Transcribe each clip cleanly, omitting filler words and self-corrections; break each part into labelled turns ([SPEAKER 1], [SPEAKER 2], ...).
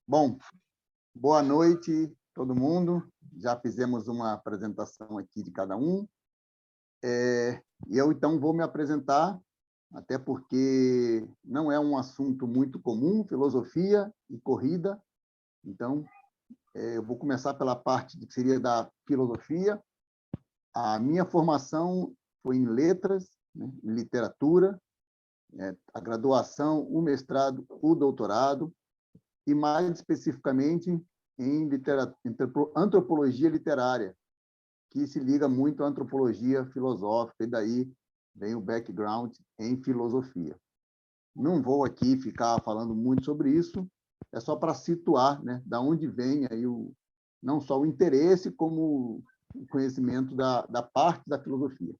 [SPEAKER 1] Bom, boa noite, todo mundo. Já fizemos uma apresentação aqui de cada um. E eu, então, vou me apresentar, até porque não é um assunto muito comum, filosofia e corrida. Então, eu vou começar pela parte que seria da filosofia. A minha formação foi em letras, né, em literatura, a graduação, o mestrado, o doutorado, e mais especificamente em antropologia literária, que se liga muito à antropologia filosófica, e daí vem o background em filosofia. Não vou aqui ficar falando muito sobre isso, é só para situar, né, da onde vem aí não só o interesse, como o conhecimento da parte da filosofia.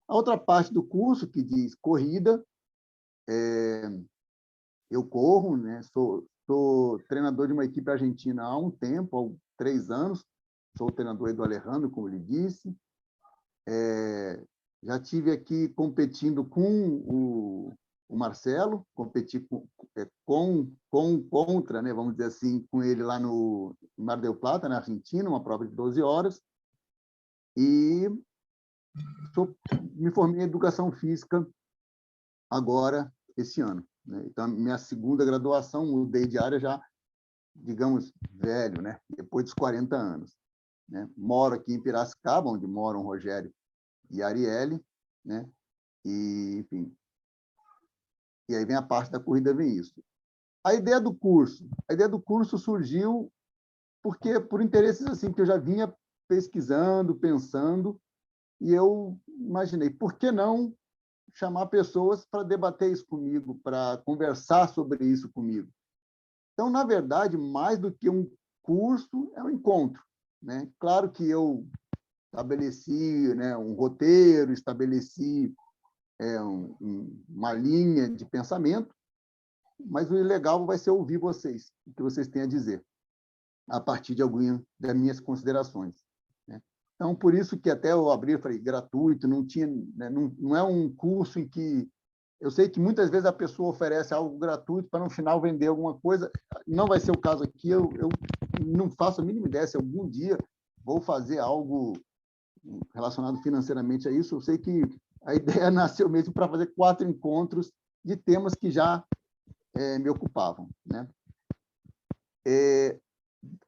[SPEAKER 1] A outra parte do curso, que diz corrida, eu corro, né, sou treinador de uma equipe argentina há um tempo, há 3 anos, sou o treinador do Alejandro, como ele disse. Já tive aqui competindo com o Marcelo, competi contra, né, vamos dizer assim, com ele lá no Mar del Plata, na Argentina, uma prova de 12 horas, e me formei em Educação Física agora, esse ano, né? Então, minha segunda graduação, mudei de área já, digamos, velho, né? Depois dos 40 anos. Né? Moro aqui em Piracicaba, onde moram o Rogério e a Arielle, né? E, enfim, e aí vem a parte da corrida, vem isso. A ideia do curso surgiu porque por interesses assim que eu já vinha pesquisando, pensando, e eu imaginei, por que não chamar pessoas para debater isso comigo, para conversar sobre isso comigo? Então, na verdade, mais do que um curso, é um encontro, né? Claro que eu estabeleci, né, um roteiro, estabeleci uma linha de pensamento, mas o legal vai ser ouvir vocês, o que vocês têm a dizer, a partir de algumas das minhas considerações. Né? Então, por isso que até eu abri, falei, gratuito, não tinha, né, não é um curso em que... Eu sei que muitas vezes a pessoa oferece algo gratuito para, no final, vender alguma coisa. Não vai ser o caso aqui, eu não faço a mínima ideia se algum dia vou fazer algo relacionado financeiramente a isso. Eu sei que a ideia nasceu mesmo para fazer 4 encontros de temas que já me ocupavam. Né?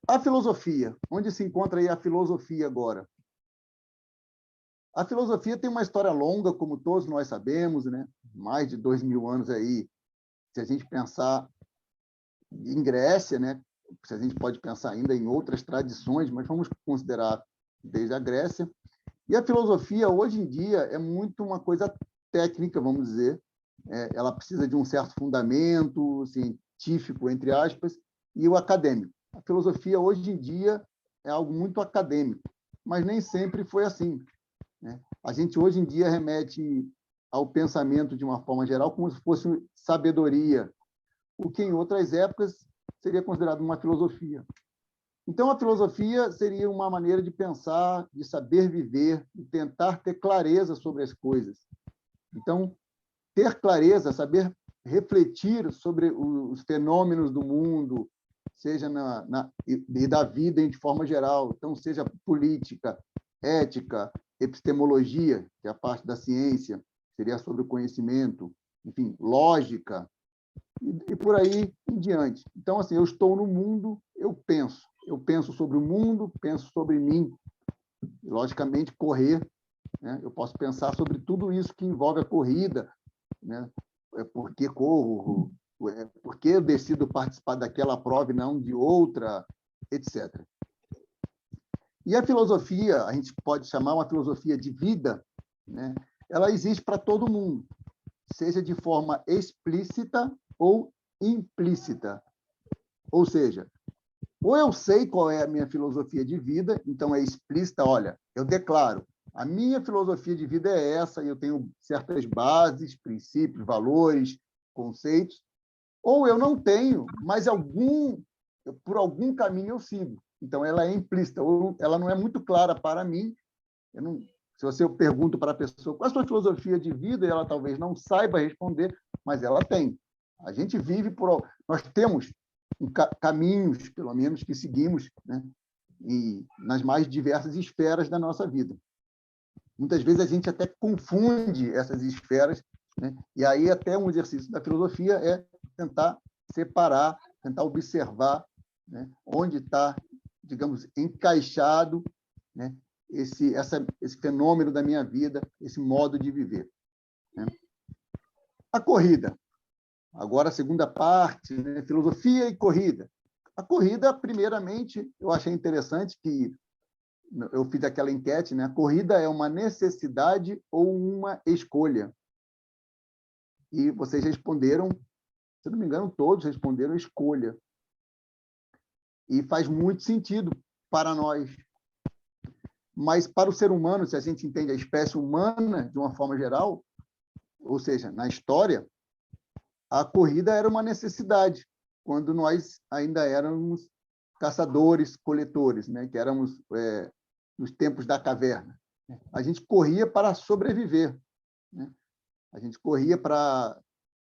[SPEAKER 1] A filosofia, onde se encontra aí a filosofia agora? A filosofia tem uma história longa, como todos nós sabemos, né? Mais de 2.000 anos aí, se a gente pensar em Grécia, né? Se a gente pode pensar ainda em outras tradições, mas vamos considerar desde a Grécia. E a filosofia, hoje em dia, é muito uma coisa técnica, vamos dizer. Ela precisa de um certo fundamento científico, entre aspas, e o acadêmico. A filosofia, hoje em dia, é algo muito acadêmico, mas nem sempre foi assim. Né? A gente, hoje em dia, remete ao pensamento, de uma forma geral, como se fosse sabedoria, o que, em outras épocas, seria considerado uma filosofia. Então, a filosofia seria uma maneira de pensar, de saber viver, de tentar ter clareza sobre as coisas. Então, ter clareza, saber refletir sobre os fenômenos do mundo, seja e da vida de forma geral, então, seja política, ética, epistemologia, que é a parte da ciência, seria sobre o conhecimento, enfim, lógica, e por aí em diante. Então, assim, eu estou no mundo, eu penso sobre o mundo, penso sobre mim. E, logicamente, correr, né? Eu posso pensar sobre tudo isso que envolve a corrida, né? Por que corro, por que eu decido participar daquela prova e não de outra, etc. E a filosofia, a gente pode chamar uma filosofia de vida, né? Ela existe para todo mundo, seja de forma explícita ou implícita. Ou seja, ou eu sei qual é a minha filosofia de vida, então é explícita, olha, eu declaro, a minha filosofia de vida é essa, e eu tenho certas bases, princípios, valores, conceitos, ou eu não tenho, mas por algum caminho eu sigo. Então, ela é implícita, ou ela não é muito clara para mim. Se você pergunta para a pessoa qual é a sua filosofia de vida, ela talvez não saiba responder, mas ela tem. A gente vive nós temos caminhos, pelo menos, que seguimos, né? E nas mais diversas esferas da nossa vida. Muitas vezes a gente até confunde essas esferas, né? E aí até um exercício da filosofia é tentar separar, tentar observar, né, onde está, digamos, encaixado, né, esse fenômeno da minha vida, esse modo de viver, né? A corrida. Agora, a segunda parte, né, filosofia e corrida. A corrida, primeiramente, eu achei interessante que eu fiz aquela enquete, né? A corrida é uma necessidade ou uma escolha? E vocês responderam, se não me engano, todos responderam escolha. E faz muito sentido para nós. Mas para o ser humano, se a gente entende a espécie humana de uma forma geral, ou seja, na história, a corrida era uma necessidade, quando nós ainda éramos caçadores, coletores, né? Que éramos nos tempos da caverna. A gente corria para sobreviver, né? A gente corria para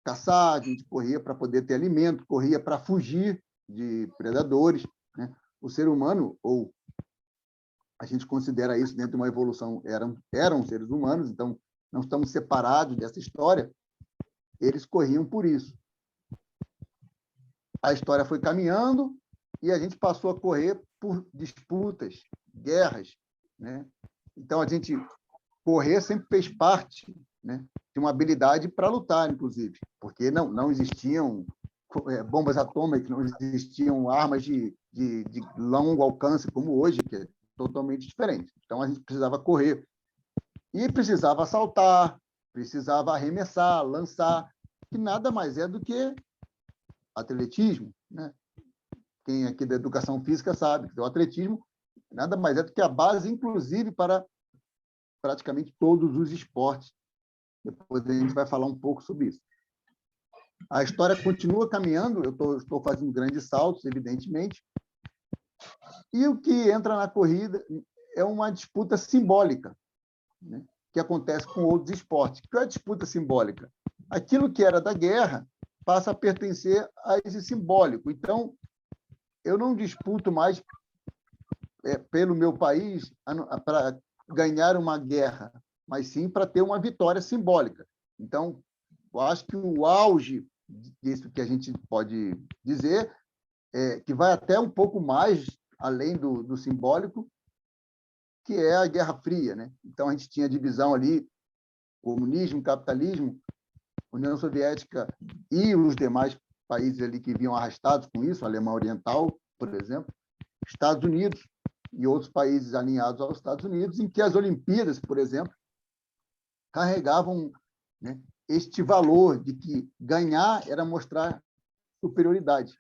[SPEAKER 1] caçar, a gente corria para poder ter alimento, corria para fugir de predadores, né? O ser humano, ou a gente considera isso dentro de uma evolução, eram seres humanos, então não estamos separados dessa história, eles corriam por isso. A história foi caminhando e a gente passou a correr por disputas, guerras, né? Então, a gente correr sempre fez parte, né, de uma habilidade para lutar, inclusive, porque não existiam bombas atômicas, não existiam armas de longo alcance como hoje, que é totalmente diferente. Então, a gente precisava correr. E precisava saltar, precisava arremessar, lançar, que nada mais é do que atletismo, né? Quem aqui da educação física sabe que o atletismo nada mais é do que a base, inclusive, para praticamente todos os esportes. Depois a gente vai falar um pouco sobre isso. A história continua caminhando, eu estou fazendo grandes saltos, evidentemente, e o que entra na corrida é uma disputa simbólica, né, que acontece com outros esportes. O que é a disputa simbólica? Aquilo que era da guerra passa a pertencer a esse simbólico. Então, eu não disputo mais pelo meu país para ganhar uma guerra, mas sim para ter uma vitória simbólica. Então, eu acho que o auge disso que a gente pode dizer é que vai até um pouco mais além do simbólico, que é a Guerra Fria, né? Então, a gente tinha divisão ali, comunismo, capitalismo, União Soviética e os demais países ali que vinham arrastados com isso, a Alemanha Oriental, por exemplo, Estados Unidos e outros países alinhados aos Estados Unidos, em que as Olimpíadas, por exemplo, carregavam, né, este valor de que ganhar era mostrar superioridade.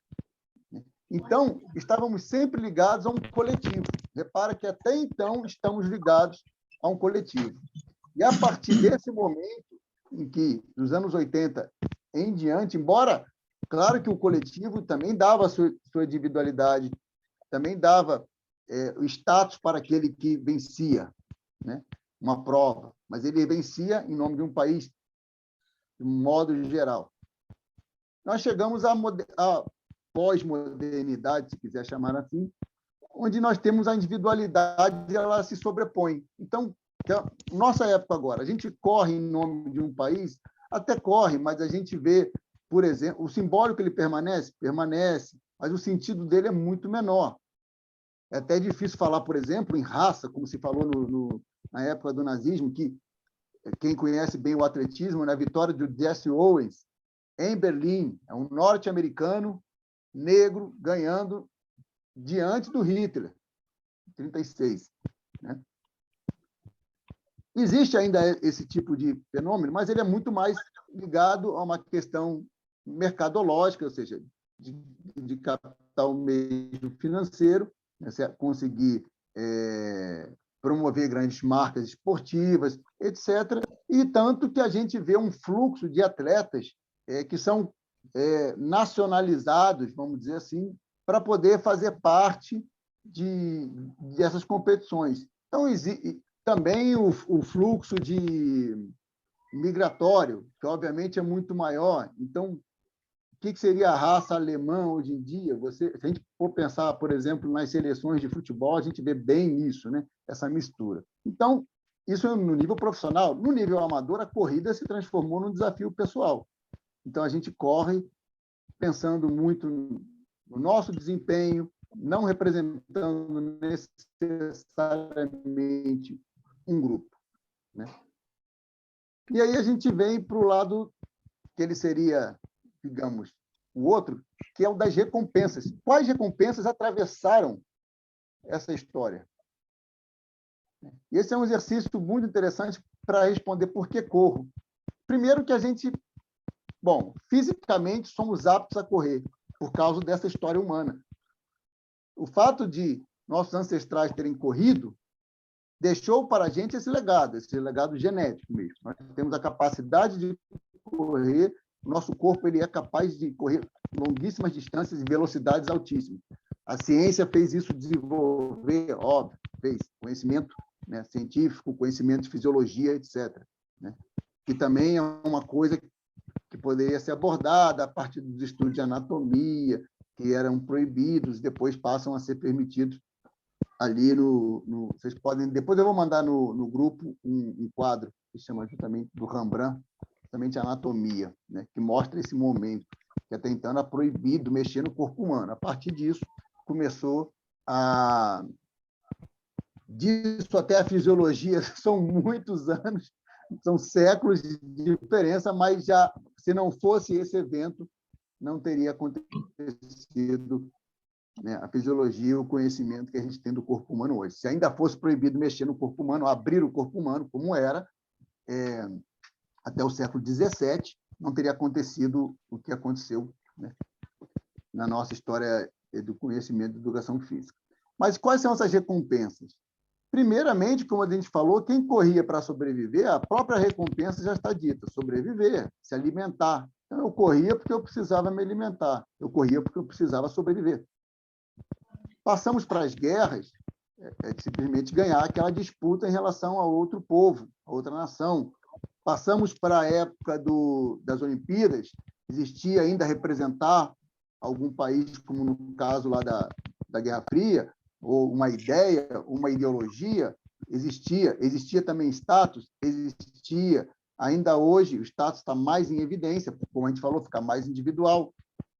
[SPEAKER 1] Então, estávamos sempre ligados a um coletivo. Repara que até então estamos ligados a um coletivo. E a partir desse momento, em que, dos anos 80 em diante, embora, claro que o coletivo também dava a sua individualidade, também dava o status para aquele que vencia, né, uma prova, mas ele vencia em nome de um país, de um modo geral. Nós chegamos à pós-modernidade, se quiser chamar assim, onde nós temos a individualidade, ela se sobrepõe. Então, nossa época agora, a gente corre em nome de um país, até corre, mas a gente vê, por exemplo, o simbólico ele permanece, mas o sentido dele é muito menor. É até difícil falar, por exemplo, em raça, como se falou na época do nazismo, que quem conhece bem o atletismo, na vitória de Jesse Owens em Berlim, é um norte-americano negro ganhando diante do Hitler, 36, né? Existe ainda esse tipo de fenômeno, mas ele é muito mais ligado a uma questão mercadológica, ou seja, de capital mesmo financeiro, né? Você conseguir promover grandes marcas esportivas, etc. E tanto que a gente vê um fluxo de atletas que são nacionalizados, vamos dizer assim, para poder fazer parte dessas competições. Então, também o fluxo migratório, que obviamente é muito maior. Então, que seria a raça alemã hoje em dia? Se a gente for pensar, por exemplo, nas seleções de futebol, a gente vê bem isso, né? Essa mistura. Então, isso no nível profissional. No nível amador, a corrida se transformou num desafio pessoal. Então, a gente corre pensando muito no nosso desempenho, não representando necessariamente um grupo, né? E aí a gente vem para o lado que ele seria, digamos, o outro, que é o das recompensas. Quais recompensas atravessaram essa história? E esse é um exercício muito interessante para responder por que corro. Primeiro que a gente, bom, fisicamente somos aptos a correr por causa dessa história humana. O fato de nossos ancestrais terem corrido deixou para a gente esse legado genético mesmo. Nós temos a capacidade de correr, o nosso corpo ele é capaz de correr longuíssimas distâncias e velocidades altíssimas. A ciência fez isso desenvolver, óbvio, fez conhecimento, né, científico, conhecimento de fisiologia, etc., né, que também é uma coisa que poderia ser abordada a partir dos estudos de anatomia, que eram proibidos, depois passam a ser permitidos ali vocês podem, depois eu vou mandar no grupo um quadro que se chama justamente do Rembrandt, justamente anatomia, né, que mostra esse momento que até então era proibido mexer no corpo humano. A partir disso começou disso até a fisiologia são muitos anos, são séculos de diferença, mas já se não fosse esse evento não teria acontecido, né, a fisiologia e o conhecimento que a gente tem do corpo humano hoje. Se ainda fosse proibido mexer no corpo humano, abrir o corpo humano, como era, até o século XVII, não teria acontecido o que aconteceu, né, na nossa história do conhecimento de educação física. Mas quais são essas recompensas? Primeiramente, como a gente falou, quem corria para sobreviver, a própria recompensa já está dita, sobreviver, se alimentar. Então, eu corria porque eu precisava me alimentar, eu corria porque eu precisava sobreviver. Passamos para as guerras, simplesmente ganhar aquela disputa em relação a outro povo, a outra nação. Passamos para a época das Olimpíadas, existia ainda representar algum país, como no caso lá da Guerra Fria, ou uma ideia, uma ideologia, existia também status, existia. Ainda hoje, o status está mais em evidência, como a gente falou, fica mais individual.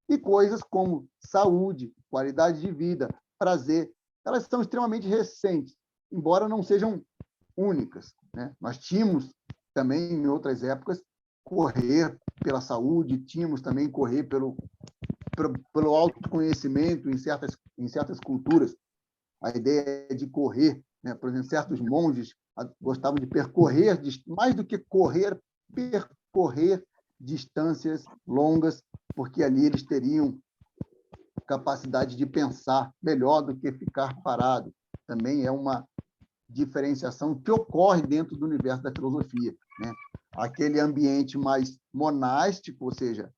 [SPEAKER 1] E coisas como saúde, qualidade de vida, prazer, elas são extremamente recentes, embora não sejam únicas, né? Nós tínhamos também, em outras épocas, correr pela saúde, tínhamos também correr pelo autoconhecimento em certas culturas. A ideia de correr, né? Por exemplo, certos monges gostavam de percorrer, mais do que correr, percorrer distâncias longas, porque ali eles teriam capacidade de pensar melhor do que ficar parado. Também é uma diferenciação que ocorre dentro do universo da filosofia, né? Aquele ambiente mais monástico, ou seja,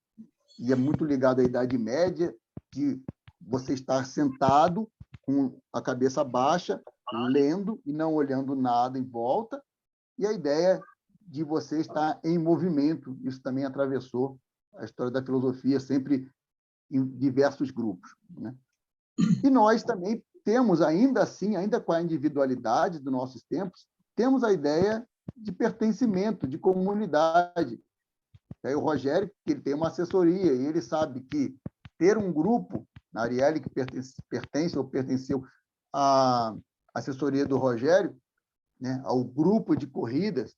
[SPEAKER 1] e é muito ligado à Idade Média, de você estar sentado com a cabeça baixa, lendo e não olhando nada em volta, e a ideia de você estar em movimento. Isso também atravessou a história da filosofia, sempre em diversos grupos, né? E nós também temos, ainda assim, ainda com a individualidade dos nossos tempos, temos a ideia de pertencimento, de comunidade. Aí o Rogério, que ele tem uma assessoria, e ele sabe que ter um grupo, a Arielle, que pertence ou pertenceu à assessoria do Rogério, né, ao grupo de corridas,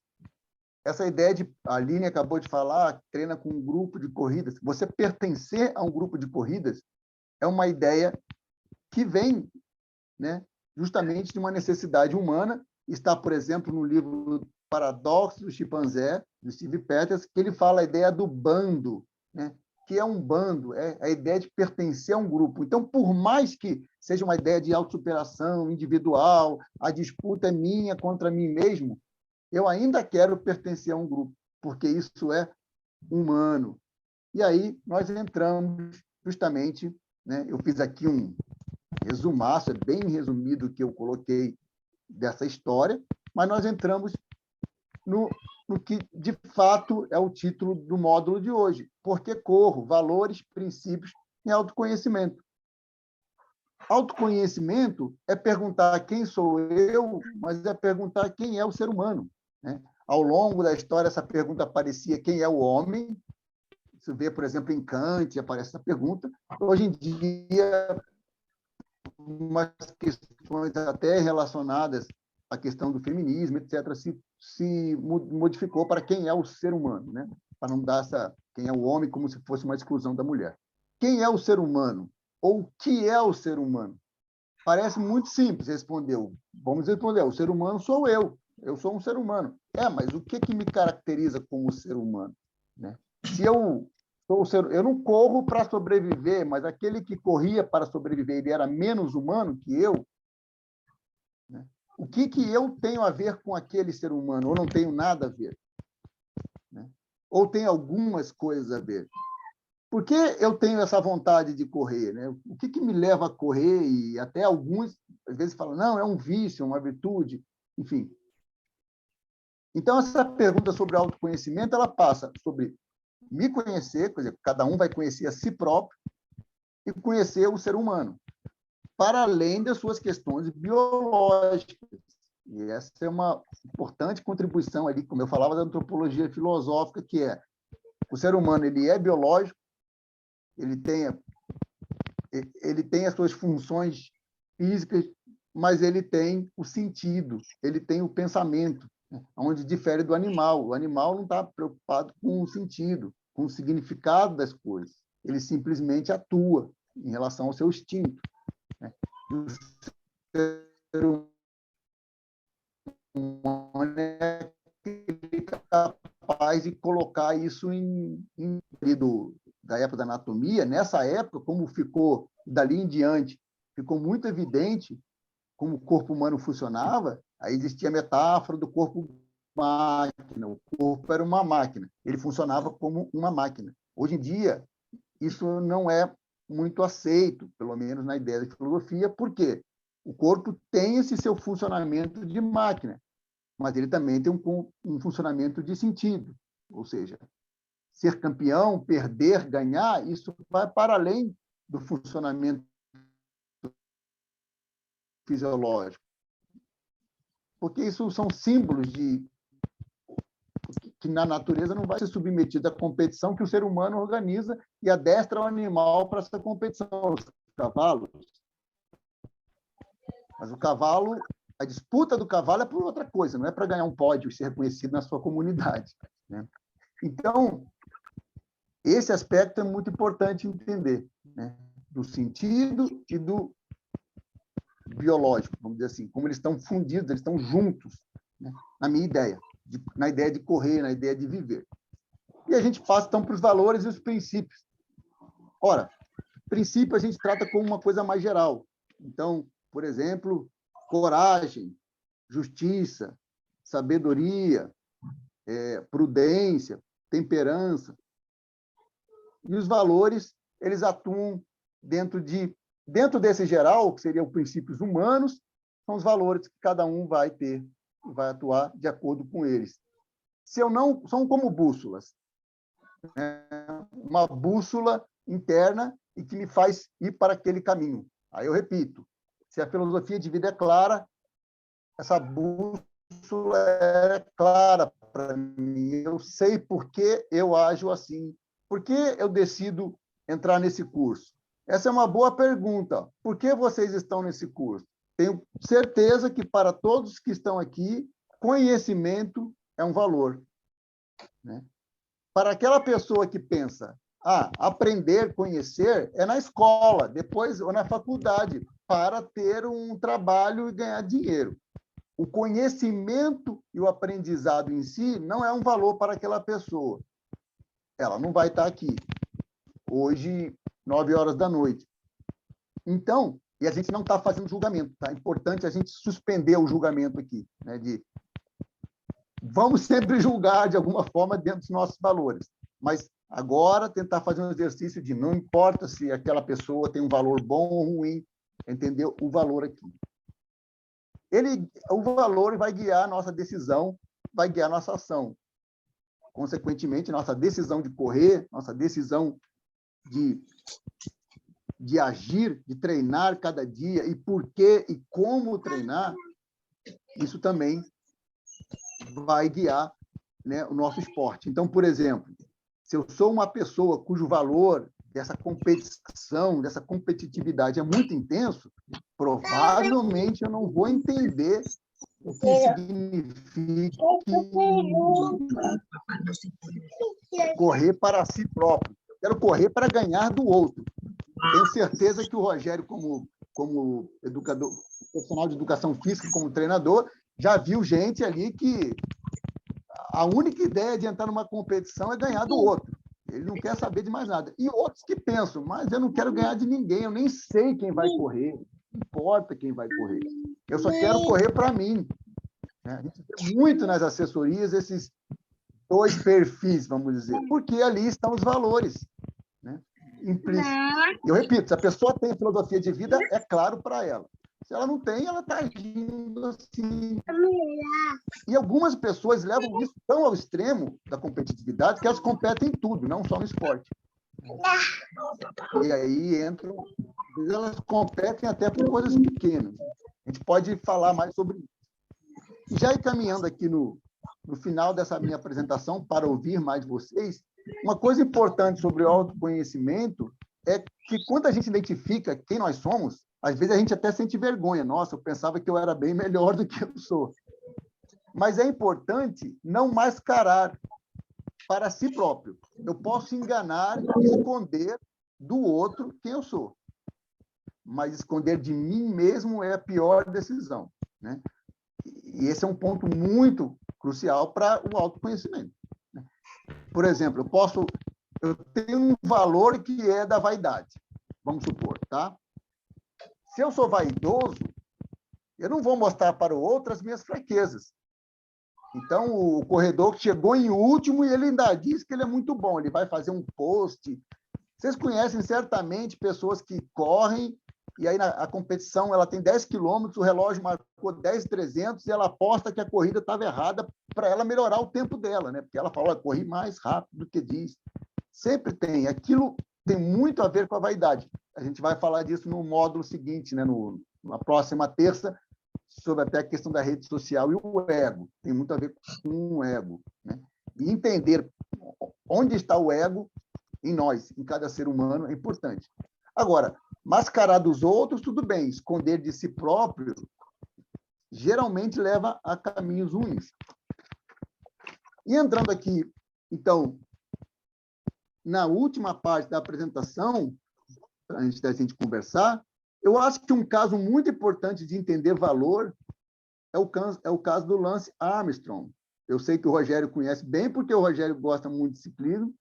[SPEAKER 1] essa ideia de, a Aline acabou de falar, treina com um grupo de corridas, você pertencer a um grupo de corridas é uma ideia que vem, né, justamente de uma necessidade humana. Está, por exemplo, no livro Paradoxo do Chimpanzé, do Steve Peters, que ele fala a ideia do bando, né, que é um bando, é a ideia de pertencer a um grupo. Então, por mais que seja uma ideia de autossuperação individual, a disputa é minha contra mim mesmo, eu ainda quero pertencer a um grupo, porque isso é humano. E aí nós entramos justamente, né, eu fiz aqui um resumaço, é bem resumido o que eu coloquei dessa história, mas nós entramos no no que, de fato, é o título do módulo de hoje. Por que corro? Valores, princípios e autoconhecimento. Autoconhecimento é perguntar quem sou eu, mas é perguntar quem é o ser humano, né? Ao longo da história, essa pergunta aparecia: quem é o homem? Você vê, por exemplo, em Kant, aparece essa pergunta. Hoje em dia, umas questões até relacionadas à questão do feminismo, etc., se modificou para quem é o ser humano, né? Para não dar quem é o homem como se fosse uma exclusão da mulher. Quem é o ser humano? Ou o que é o ser humano? Parece muito simples, respondeu. Vamos responder: o ser humano sou eu. Eu sou um ser humano. Mas o que me caracteriza como ser humano, né? Se eu sou eu não corro para sobreviver, mas aquele que corria para sobreviver, ele era menos humano que eu, né? O que eu tenho a ver com aquele ser humano? Ou não tenho nada a ver, né? Ou tem algumas coisas a ver? Por que eu tenho essa vontade de correr, né? O que me leva a correr? E até alguns, às vezes, falam: não, é um vício, uma virtude, enfim. Então, essa pergunta sobre autoconhecimento, ela passa sobre me conhecer, quer dizer, cada um vai conhecer a si próprio, e conhecer o ser humano, para além das suas questões biológicas. E essa é uma importante contribuição ali, como eu falava, da antropologia filosófica, que é: o ser humano ele é biológico, ele tem as suas funções físicas, mas ele tem o sentido, ele tem o pensamento, né? Onde difere do animal. O animal não está preocupado com o sentido, com o significado das coisas. Ele simplesmente atua em relação ao seu instinto, né? O ser humano é capaz de colocar isso da época da anatomia. Nessa época, como ficou dali em diante, ficou muito evidente como o corpo humano funcionava. Aí existia a metáfora do corpo máquina. O corpo era uma máquina, ele funcionava como uma máquina. Hoje em dia, isso não é muito aceito, pelo menos na ideia de filosofia. Por quê? O corpo tem esse seu funcionamento de máquina, mas ele também tem um funcionamento de sentido. Ou seja, ser campeão, perder, ganhar, isso vai para além do funcionamento fisiológico. Porque isso são símbolos que na natureza não vai ser submetido à competição que o ser humano organiza e adestra o animal para essa competição, os cavalos. Mas o cavalo, a disputa do cavalo é por outra coisa, não é para ganhar um pódio e ser reconhecido na sua comunidade, né? Então, esse aspecto é muito importante entender, né? Do sentido e do biológico, vamos dizer assim, como eles estão fundidos, eles estão juntos, né? Na minha ideia, na ideia de correr, na ideia de viver. E a gente passa, então, para os valores e os princípios. Ora, princípio a gente trata como uma coisa mais geral. Então, por exemplo, coragem, justiça, sabedoria, prudência, temperança. E os valores, eles atuam dentro desse geral, que seriam os princípios humanos, são os valores que cada um vai ter e vai atuar de acordo com eles. Se eu não, são como bússolas, né? Uma bússola interna e que me faz ir para aquele caminho. Aí eu repito: se a filosofia de vida é clara, essa bússola é clara para mim. Eu sei por que eu ajo assim. Por que eu decido entrar nesse curso? Essa é uma boa pergunta. Por que vocês estão nesse curso? Tenho certeza que para todos que estão aqui, conhecimento é um valor, né? Para aquela pessoa que pensa: aprender, conhecer é na escola, depois ou na faculdade, para ter um trabalho e ganhar dinheiro. O conhecimento e o aprendizado em si não é um valor para aquela pessoa. Ela não vai estar aqui hoje, 9 horas da noite. Então, e a gente não está fazendo julgamento, tá? É importante a gente suspender o julgamento aqui, né? Vamos sempre julgar de alguma forma dentro dos nossos valores, mas agora tentar fazer um exercício de não importa se aquela pessoa tem um valor bom ou ruim, entendeu? O valor aqui. O valor vai guiar a nossa decisão, vai guiar a nossa ação. Consequentemente, nossa decisão de correr, nossa decisão de agir, de treinar cada dia, e por que e como treinar, isso também vai guiar, né, o nosso esporte. Então, por exemplo, se eu sou uma pessoa cujo valor dessa competição, dessa competitividade é muito intenso, provavelmente eu não vou entender o que significa correr para si próprio. Eu quero correr para ganhar do outro. Tenho certeza que o Rogério, como educador, profissional de educação física, como treinador, já viu gente ali que a única ideia de entrar numa competição é ganhar do outro. Ele não quer saber de mais nada. E outros que pensam, mas eu não quero ganhar de ninguém, eu nem sei quem vai correr, não importa quem vai correr. Eu só quero correr para mim. A gente vê muito nas assessorias esses dois perfis, vamos dizer, porque ali estão os valores, né, implícitos. E eu repito, se a pessoa tem filosofia de vida, é claro para ela. Se ela não tem, ela está agindo assim. E algumas pessoas levam isso tão ao extremo da competitividade que elas competem em tudo, não só no esporte. E aí entram... Elas competem até por coisas pequenas. A gente pode falar mais sobre isso. Já caminhando aqui no final dessa minha apresentação, para ouvir mais de vocês, uma coisa importante sobre o autoconhecimento é que quando a gente identifica quem nós somos, às vezes a gente até sente vergonha. Nossa, eu pensava que eu era bem melhor do que eu sou. Mas é importante não mascarar para si próprio. Eu posso enganar, esconder do outro quem eu sou. Mas esconder de mim mesmo é a pior decisão, né? E esse é um ponto muito crucial para o autoconhecimento. Por exemplo, eu tenho um valor que é da vaidade, vamos supor, tá? Se eu sou vaidoso, eu não vou mostrar para o outro as minhas fraquezas. Então, o corredor que chegou em último e ele ainda diz que ele é muito bom, ele vai fazer um post. Vocês conhecem certamente pessoas que correm e aí a competição ela tem 10 quilômetros, o relógio marcou 10,300 e ela aposta que a corrida estava errada para ela melhorar o tempo dela, né? Porque ela fala, corri mais rápido do que diz. Sempre tem. Aquilo tem muito a ver com a vaidade. A gente vai falar disso no módulo seguinte, né? Na próxima terça, sobre até a questão da rede social e o ego. Tem muito a ver com o ego, né? E entender onde está o ego em nós, em cada ser humano, é importante. Agora, mascarar dos outros, tudo bem. Esconder de si próprio, geralmente leva a caminhos ruins. E entrando aqui, então, na última parte da apresentação, antes da gente conversar, eu acho que um caso muito importante de entender valor é o caso do Lance Armstrong. Eu sei que o Rogério conhece bem, porque o Rogério gosta muito de ciclismo.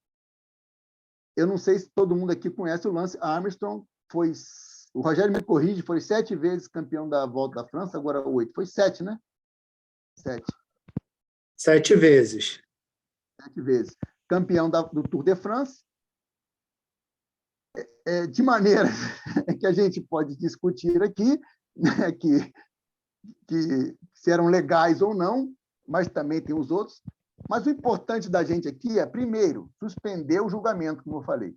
[SPEAKER 1] Eu não sei se todo mundo aqui conhece o Lance Armstrong. O Rogério me corrige, foi 7 vezes campeão da Volta da França, agora 8. Foi 7, né? 7.
[SPEAKER 2] 7 vezes.
[SPEAKER 1] 7 vezes. Campeão do Tour de France. De maneira que a gente pode discutir aqui, né, que se eram legais ou não, mas também tem os outros. Mas o importante da gente aqui é, primeiro, suspender o julgamento, como eu falei.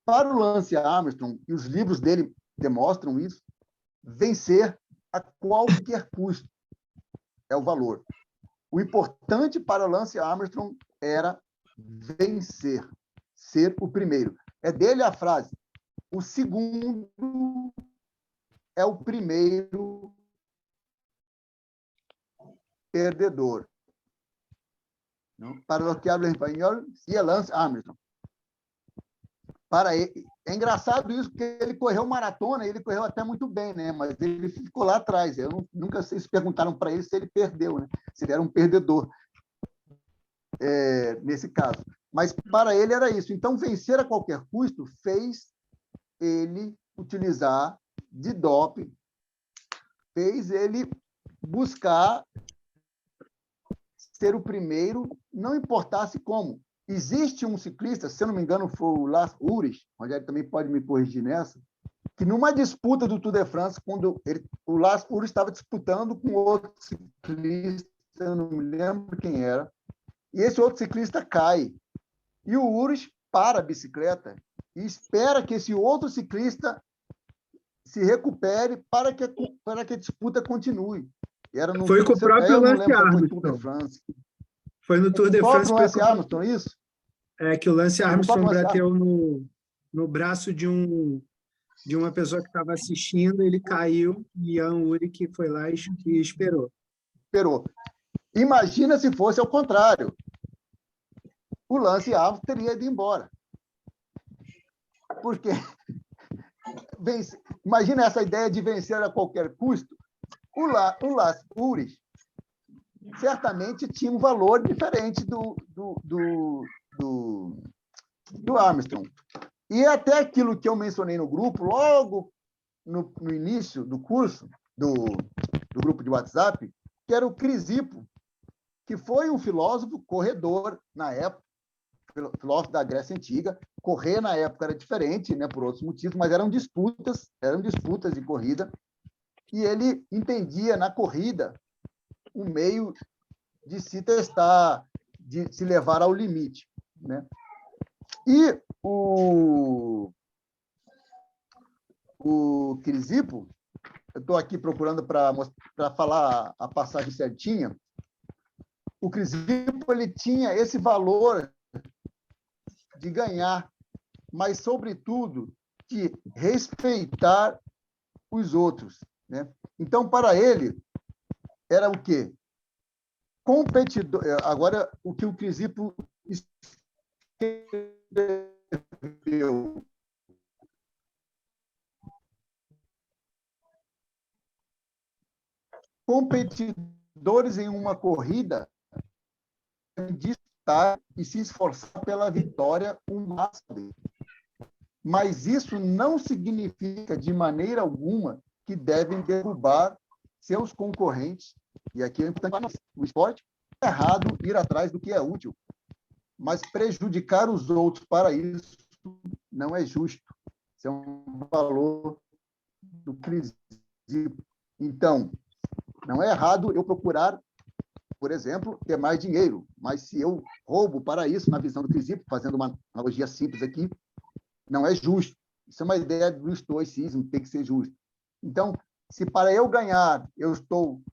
[SPEAKER 1] Para o Lance Armstrong, e os livros dele demonstram isso, vencer a qualquer custo é o valor. O importante para o Lance Armstrong era vencer, ser o primeiro. É dele a frase: o segundo é o primeiro perdedor. Para os que hablam espanhol, é Lance Armstrong. Para ele, é engraçado isso, porque ele correu maratona, ele correu até muito bem, né? Mas ele ficou lá atrás. Nunca sei se perguntaram para ele se ele perdeu, né? Se ele era um perdedor, nesse caso. Mas para ele era isso. Então, vencer a qualquer custo fez ele utilizar de doping, fez ele buscar ser o primeiro, não importasse como. Existe um ciclista, se eu não me engano, foi o Lars Ulrich, o Rogério também pode me corrigir nessa, que numa disputa do Tour de France, quando o Lars Ulrich estava disputando com outro ciclista, eu não me lembro quem era, e esse outro ciclista cai. E o Uris para a bicicleta e espera que esse outro ciclista se recupere para que a disputa continue. Era no,
[SPEAKER 2] Foi com o próprio
[SPEAKER 1] eu não
[SPEAKER 2] Lance
[SPEAKER 1] lembro se foi Tour de
[SPEAKER 2] Armstrong.
[SPEAKER 1] France.
[SPEAKER 2] Foi no Tour
[SPEAKER 1] O
[SPEAKER 2] de France.
[SPEAKER 1] próprio Lance Armstrong, isso?
[SPEAKER 2] Que o Lance
[SPEAKER 1] O próprio
[SPEAKER 2] Armstrong
[SPEAKER 1] Lance
[SPEAKER 2] bateu no braço de uma pessoa que estava assistindo, ele caiu e Jan Ullrich foi lá e esperou.
[SPEAKER 1] Esperou. Imagina se fosse ao contrário. O Lance Armstrong teria ido embora. Porque imagina essa ideia de vencer a qualquer custo. O Lance Ullrich certamente tinha um valor diferente do Armstrong. E até aquilo que eu mencionei no grupo, logo no início do curso, do grupo de WhatsApp, que era o Crisipo, que foi um filósofo corredor na época, filósofo da Grécia Antiga. Correr na época era diferente, né, por outros motivos, mas eram disputas de corrida, e ele entendia na corrida um meio de se testar, de se levar ao limite, né? E o Crisipo, eu estou aqui procurando para falar a passagem certinha, o Crisipo ele tinha esse valor de ganhar, mas, sobretudo, de respeitar os outros, né? Então, para ele, era o quê? Competidor. Agora, o que o Crisipo escreveu. Competidores em uma corrida disputar e se esforçar pela vitória o máximo. Mas isso não significa, de maneira alguma, que devem derrubar seus concorrentes. E aqui é importante, o esporte é errado ir atrás do que é útil, mas prejudicar os outros para isso não é justo. Isso é um valor do Crisipo. Então, não é errado eu procurar, por exemplo, ter mais dinheiro, mas se eu roubo para isso, na visão do Crisipo, fazendo uma analogia simples aqui, não é justo. Isso é uma ideia do estoicismo, tem que ser justo. Então, se para eu ganhar eu estou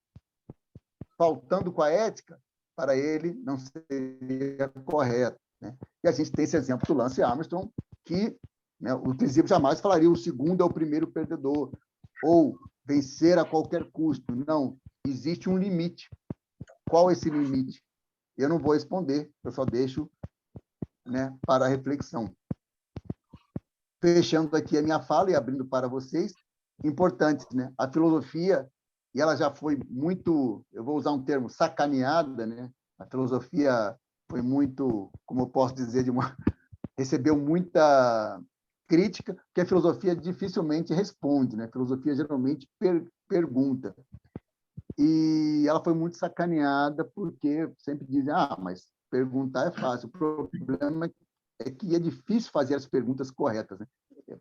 [SPEAKER 1] faltando com a ética, para ele não seria correto, né? E a gente tem esse exemplo do Lance Armstrong, que, né, o Crisipo jamais falaria o segundo é o primeiro perdedor, ou vencer a qualquer custo. Não, existe um limite. Qual é esse limite? Eu não vou responder, eu só deixo, né, para a reflexão. Fechando aqui a minha fala e abrindo para vocês, importante, né? A filosofia, e ela já foi muito, eu vou usar um termo, sacaneada, né? A filosofia foi muito, como eu posso dizer, recebeu muita crítica, porque a filosofia dificilmente responde, né? A filosofia geralmente pergunta. E ela foi muito sacaneada, porque sempre dizem, mas perguntar é fácil. O problema é que é difícil fazer as perguntas corretas, né?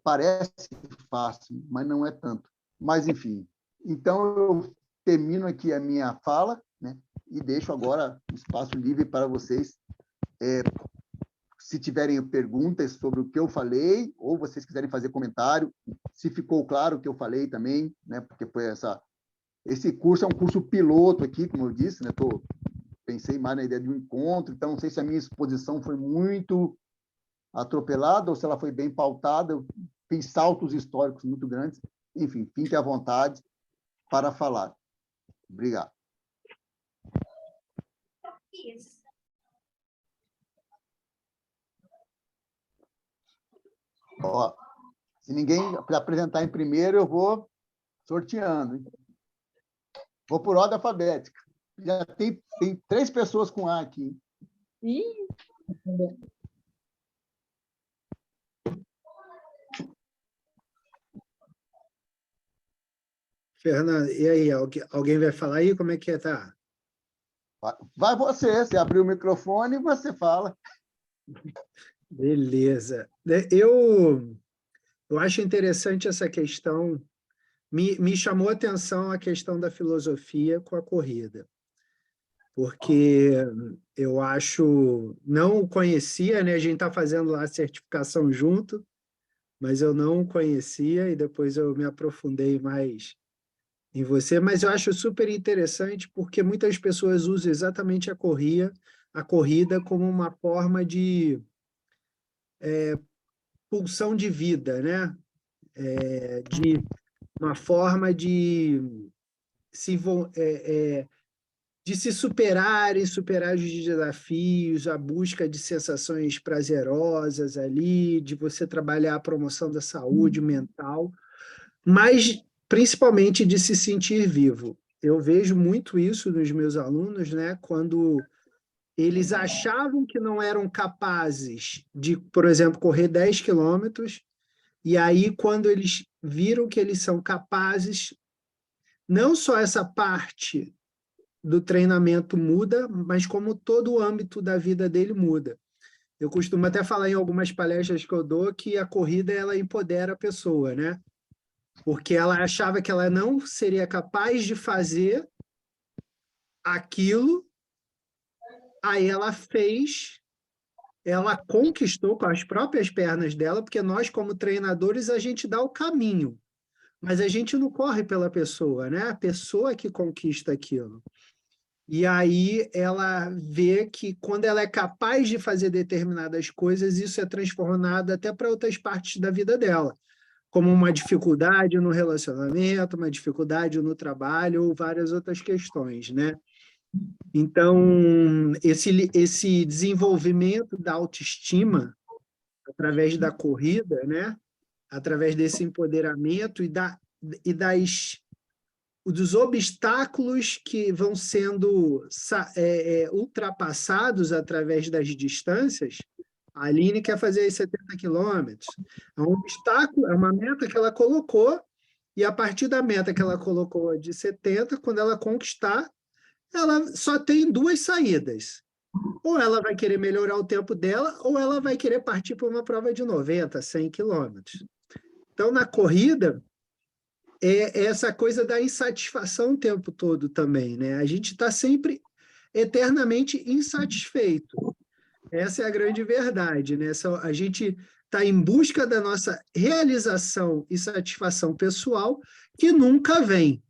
[SPEAKER 1] Parece fácil, mas não é tanto. Mas, enfim. Então, eu termino aqui a minha fala, né? E deixo agora o espaço livre para vocês, se tiverem perguntas sobre o que eu falei, ou vocês quiserem fazer comentário, se ficou claro o que eu falei também, né? Porque foi esse curso é um curso piloto aqui, como eu disse, né? Pensei mais na ideia de um encontro, então não sei se a minha exposição foi muito atropelada ou se ela foi bem pautada. Eu fiz saltos históricos muito grandes. Enfim, fique à vontade para falar. Obrigado. Ó, se ninguém apresentar em primeiro, eu vou sorteando, hein? Vou por ordem alfabética. Já tem 3 pessoas com A aqui.
[SPEAKER 3] Ih.
[SPEAKER 2] Fernando, e aí? Alguém vai falar aí? Como é que tá?
[SPEAKER 1] Vai você abriu o microfone e você fala.
[SPEAKER 2] Beleza. Eu acho interessante essa questão. Me chamou a atenção a questão da filosofia com a corrida. porque eu acho, não o conhecia, né? A gente está fazendo lá a certificação junto, mas eu não o conhecia e depois eu me aprofundei mais em você. Mas eu acho super interessante porque muitas pessoas usam exatamente a corrida como uma forma de pulsão de vida, né? De uma forma se, de se superarem, superar os desafios, a busca de sensações prazerosas ali, de você trabalhar a promoção da saúde mental, mas principalmente de se sentir vivo. Eu vejo muito isso nos meus alunos, né? Quando eles achavam que não eram capazes de, por exemplo, correr 10 quilômetros, e aí, quando eles viram que eles são capazes, não só essa parte do treinamento muda, mas como todo o âmbito da vida dele muda. Eu costumo até falar em algumas palestras que eu dou que a corrida ela empodera a pessoa, né? Porque ela achava que ela não seria capaz de fazer aquilo, aí ela fez, ela conquistou com as próprias pernas dela, porque nós, como treinadores, a gente dá o caminho, mas a gente não corre pela pessoa, né? A pessoa que conquista aquilo. E aí ela vê que quando ela é capaz de fazer determinadas coisas, isso é transformado até para outras partes da vida dela, como uma dificuldade no relacionamento, uma dificuldade no trabalho ou várias outras questões, né? Então, esse desenvolvimento da autoestima através da corrida, né? Através desse empoderamento e dos obstáculos que vão sendo ultrapassados através das distâncias. A Aline quer fazer 70 quilômetros. É um obstáculo, é uma meta que ela colocou, e a partir da meta que ela colocou de 70, quando ela conquistar, ela só tem duas saídas. Ou ela vai querer melhorar o tempo dela, ou ela vai querer partir para uma prova de 90, 100 quilômetros. Então, na corrida, é essa coisa da insatisfação o tempo todo também, né? A gente está sempre eternamente insatisfeito. Essa é a grande verdade, né? A gente está em busca da nossa realização e satisfação pessoal que nunca vem.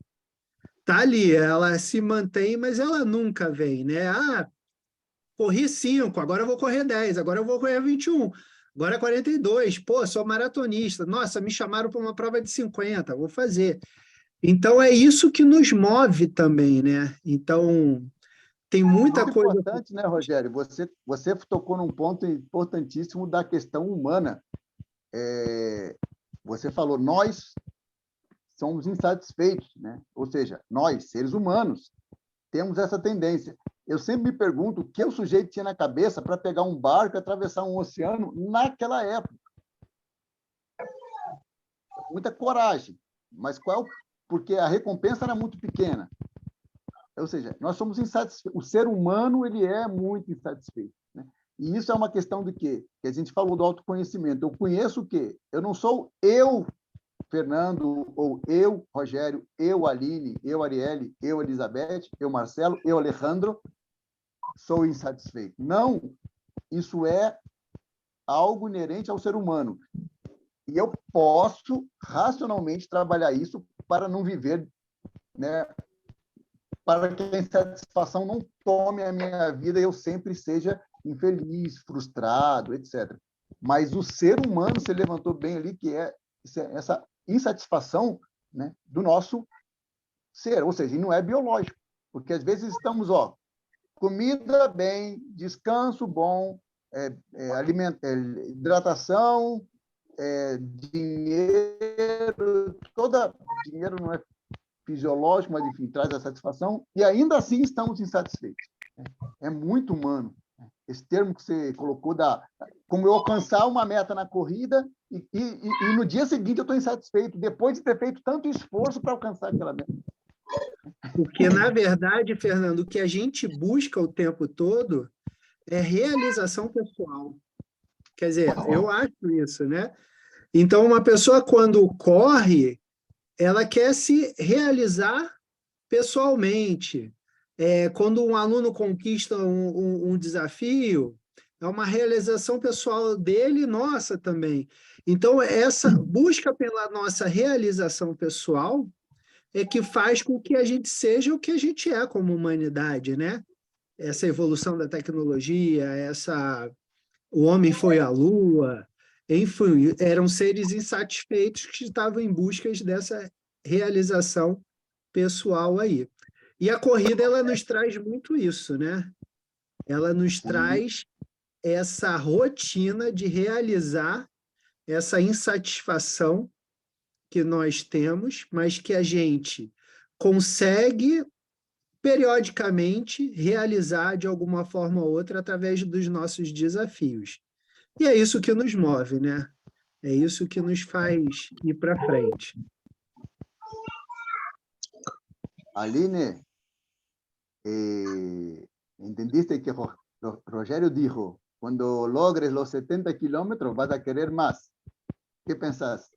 [SPEAKER 2] Tá ali, ela se mantém, mas ela nunca vem, né? Ah, corri 5, agora eu vou correr 10, agora eu vou correr 21, agora é 42. Pô, sou maratonista. Nossa, me chamaram para uma prova de 50, vou fazer. Então, é isso que nos move também, né? Então, tem muita
[SPEAKER 1] Muito
[SPEAKER 2] coisa.
[SPEAKER 1] importante, né, Rogério? Você tocou num ponto importantíssimo da questão humana. Você falou, nós somos insatisfeitos, né? Ou seja, nós, seres humanos, temos essa tendência. Eu sempre me pergunto o que o sujeito tinha na cabeça para pegar um barco e atravessar um oceano naquela época. Muita coragem, mas porque a recompensa era muito pequena. Ou seja, nós somos insatisfeitos. O ser humano ele é muito insatisfeito, né? E isso é uma questão de quê? Que a gente falou do autoconhecimento. Eu conheço o quê? Eu não sou eu, Fernando, ou eu, Rogério, eu, Aline, eu, Arielle, eu, Elizabeth, eu, Marcelo, eu, Alejandro, sou insatisfeito. Não, isso é algo inerente ao ser humano. E eu posso racionalmente trabalhar isso para não viver, né, para que a insatisfação não tome a minha vida e eu sempre seja infeliz, frustrado, etc. Mas o ser humano se levantou bem ali, que é essa insatisfação, né, do nosso ser, ou seja, não é biológico, porque às vezes estamos, comida bem, descanso bom, hidratação, dinheiro, dinheiro não é fisiológico, mas enfim, traz a satisfação, e ainda assim estamos insatisfeitos. É muito humano. Esse termo que você colocou, como eu alcançar uma meta na corrida e no dia seguinte eu estou insatisfeito, depois de ter feito tanto esforço para alcançar aquela meta.
[SPEAKER 2] Porque, na verdade, Fernando, o que a gente busca o tempo todo é realização pessoal. Quer dizer, eu acho isso, né? Então, uma pessoa, quando corre, ela quer se realizar pessoalmente. Quando um aluno conquista um desafio, é uma realização pessoal dele e nossa também. Então, essa busca pela nossa realização pessoal é que faz com que a gente seja o que a gente é como humanidade, né? Essa evolução da tecnologia, o homem foi à Lua, enfim, eram seres insatisfeitos que estavam em busca dessa realização pessoal aí. E a corrida, ela nos traz muito isso, né? Ela nos
[SPEAKER 1] Sim.
[SPEAKER 2] traz essa rotina de realizar essa insatisfação que nós temos, mas que a gente consegue periodicamente realizar de alguma forma ou outra através dos nossos desafios. E é isso que nos move, né? É isso que nos faz ir para frente.
[SPEAKER 1] Aline, entendiste que Rogério dijo, cuando logres los 70 kilómetros vas a querer más. ¿Qué pensás?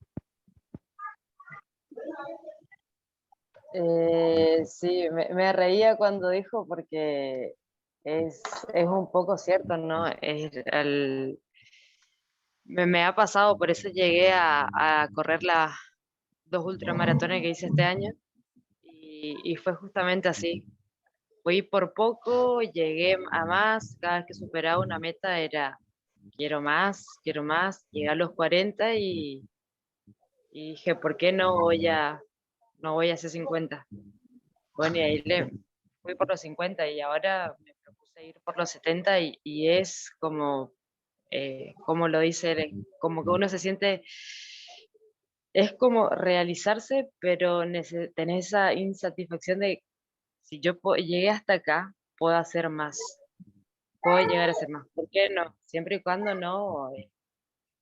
[SPEAKER 3] Sí, me reía cuando dijo porque es un poco cierto, ¿no? Me ha pasado, por eso llegué a correr las 2 ultramaratones que hice este año y fue justamente así. Fui por poco, llegué a más, cada vez que superaba una meta era quiero más, llegué a los 40 y dije, ¿por qué no voy a hacer 50? Bueno, y ahí le fui por los 50 y ahora me propuse ir por los 70 y es como lo dice él, como que uno se siente, es como realizarse, pero tener esa insatisfacción de si yo llegué hasta acá, puedo hacer más, puedo llegar a hacer más. ¿Por qué no? Siempre y cuando no,